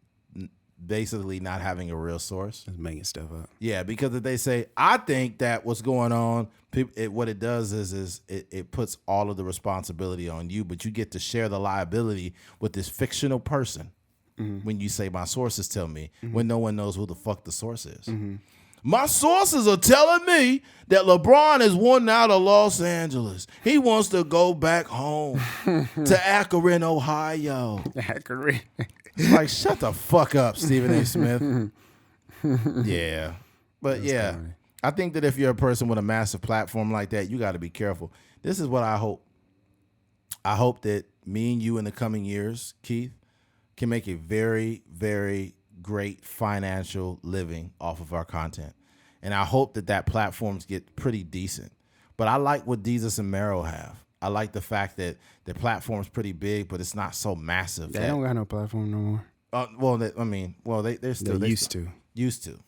basically not having a real source. Just making stuff up. Yeah, because if they say, I think that what's going on, what it does is it puts all of the responsibility on you, but you get to share the liability with this fictional person when you say my sources tell me, when no one knows who the fuck the source is. My sources are telling me that LeBron has won out of Los Angeles. He wants to go back home to Akron, Ohio. Akron. Like, shut the fuck up, Stephen A. Smith. Yeah. But that's funny. I think that if you're a person with a massive platform like that, you got to be careful. This is what I hope. I hope that me and you in the coming years, Keith, can make a very, very great financial living off of our content. And I hope that platforms get pretty decent. But I like what Jesus and Mero have. I like the fact that their platform's pretty big, but it's not so massive. They don't got no platform no more. They're still. They used to. Used to.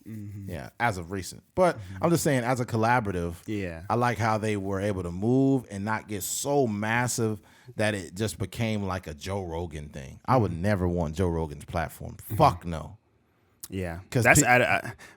Yeah, as of recent. But I'm just saying, as a collaborative, I like how they were able to move and not get so massive that it just became like a Joe Rogan thing. I would never want Joe Rogan's platform. Fuck no. Yeah, because that's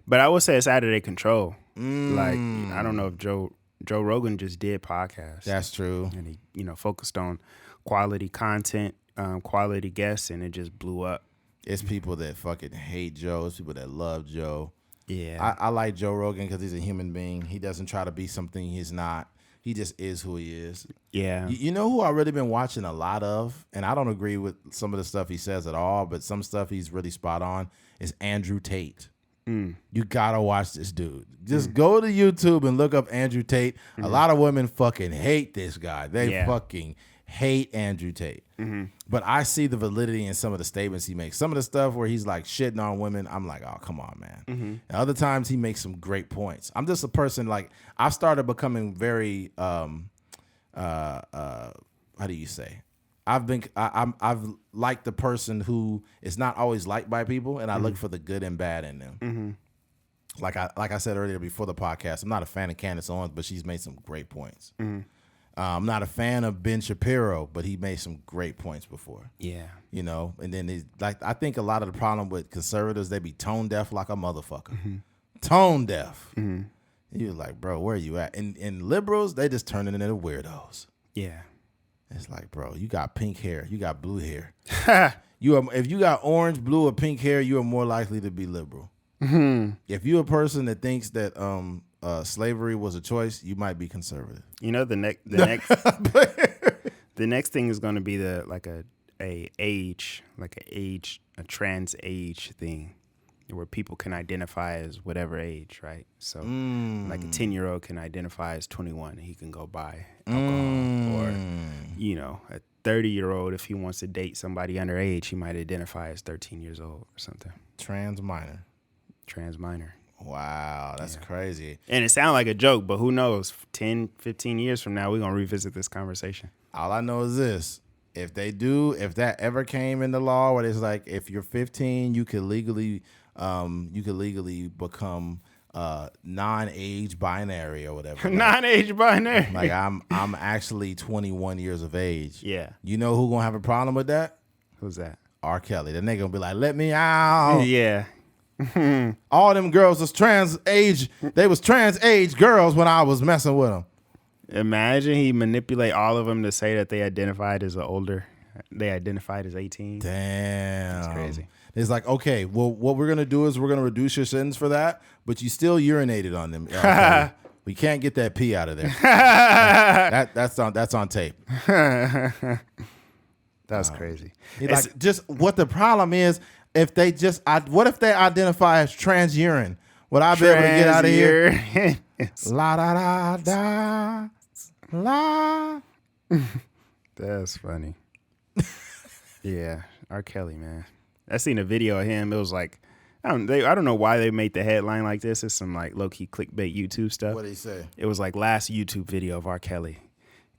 but I would say it's out of their control. Like, I don't know if Joe Rogan just did podcasts. That's true. And he, focused on quality content, quality guests, and it just blew up. It's people that fucking hate Joe. It's people that love Joe. Yeah. I like Joe Rogan because he's a human being. He doesn't try to be something he's not. He just is who he is. Yeah. You know who I've really been watching a lot of, and I don't agree with some of the stuff he says at all, but some stuff he's really spot on, is Andrew Tate. You gotta watch this dude. Just go to YouTube and look up Andrew Tate. A lot of women fucking hate this guy. They fucking hate Andrew Tate. But I see the validity in some of the statements he makes. Some of the stuff where he's like shitting on women, I'm like, oh, come on, man. And other times he makes some great points. I'm just a person, like, I've started becoming very, how do you say? I've liked the person who is not always liked by people, and I look for the good and bad in them. Like I said earlier before the podcast, I'm not a fan of Candace Owens, but she's made some great points. I'm not a fan of Ben Shapiro, but he made some great points before. Yeah. And then I think a lot of the problem with conservatives, they be tone deaf like a motherfucker. Tone deaf. You're like, bro, where are you at? And liberals, they just turn it into weirdos. Yeah. It's like, bro, you got pink hair, you got blue hair. If you got orange, blue, or pink hair, you are more likely to be liberal. If you're a person that thinks that slavery was a choice, you might be conservative. The next thing is going to be a trans age thing, where people can identify as whatever age, right? So like a 10-year-old can identify as 21 and he can go buy alcohol. Or, a 30-year-old, if he wants to date somebody underage, he might identify as 13 years old or something. Trans minor. Wow, that's crazy. And it sounds like a joke, but who knows? 10, 15 years from now, we're going to revisit this conversation. All I know is this. If that ever came into law where it's like, if you're 15, you could legally become non-age binary or whatever. Non-age binary. Like I'm actually 21 years of age. Yeah. You know who gonna have a problem with that? Who's that? R. Kelly. The nigga gonna be like, let me out. Yeah. All them girls was trans age. They was trans age girls when I was messing with them. Imagine he manipulate all of them to say that they identified as 18. Damn. That's crazy. It's like, okay, well, what we're going to do is we're going to reduce your sentence for that, but you still urinated on them. We can't get that pee out of there. That's on tape. That's crazy. Like, just what the problem is, what if they identify as trans urine? Would I be able to get out of here? La da da da la. That's funny. Yeah, R. Kelly, man. I seen a video of him. It was like, I don't know why they made the headline like this. It's some like low key clickbait YouTube stuff. What did he say? It was like last YouTube video of R. Kelly,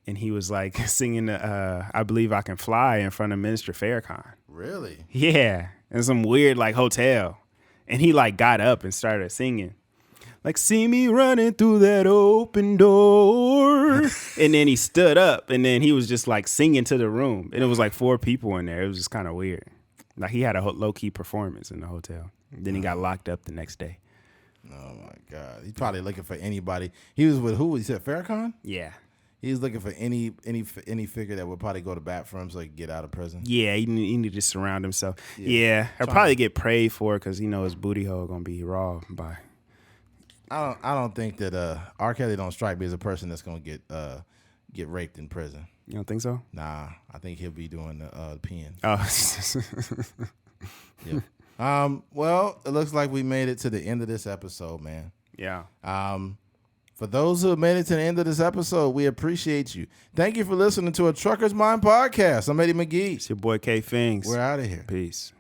and he was like singing "I Believe I Can Fly" in front of Minister Farrakhan. Really? Yeah, in some weird like hotel, and he like got up and started singing. Like, see me running through that open door. And then he stood up, and then he was just like singing to the room. And it was like 4 people in there. It was just kind of weird. Like, he had a low-key performance in the hotel. Then he got locked up the next day. Oh, my God. He's probably looking for anybody. He was with who? He said Farrakhan? Yeah. He's looking for any figure that would probably go to bat for him so he can get out of prison. Yeah, he needed to surround himself. Yeah. He'll probably get prayed for because, his booty hole going to be raw by... I don't think that R. Kelly don't strike me as a person that's gonna get raped in prison. You don't think so? Nah, I think he'll be doing the peeing. Oh. Yeah. Well, it looks like we made it to the end of this episode, man. Yeah. For those who have made it to the end of this episode, we appreciate you. Thank you for listening to a Trucker's Mind podcast. I'm Eddie McGee. It's your boy K Fings. We're out of here. Peace.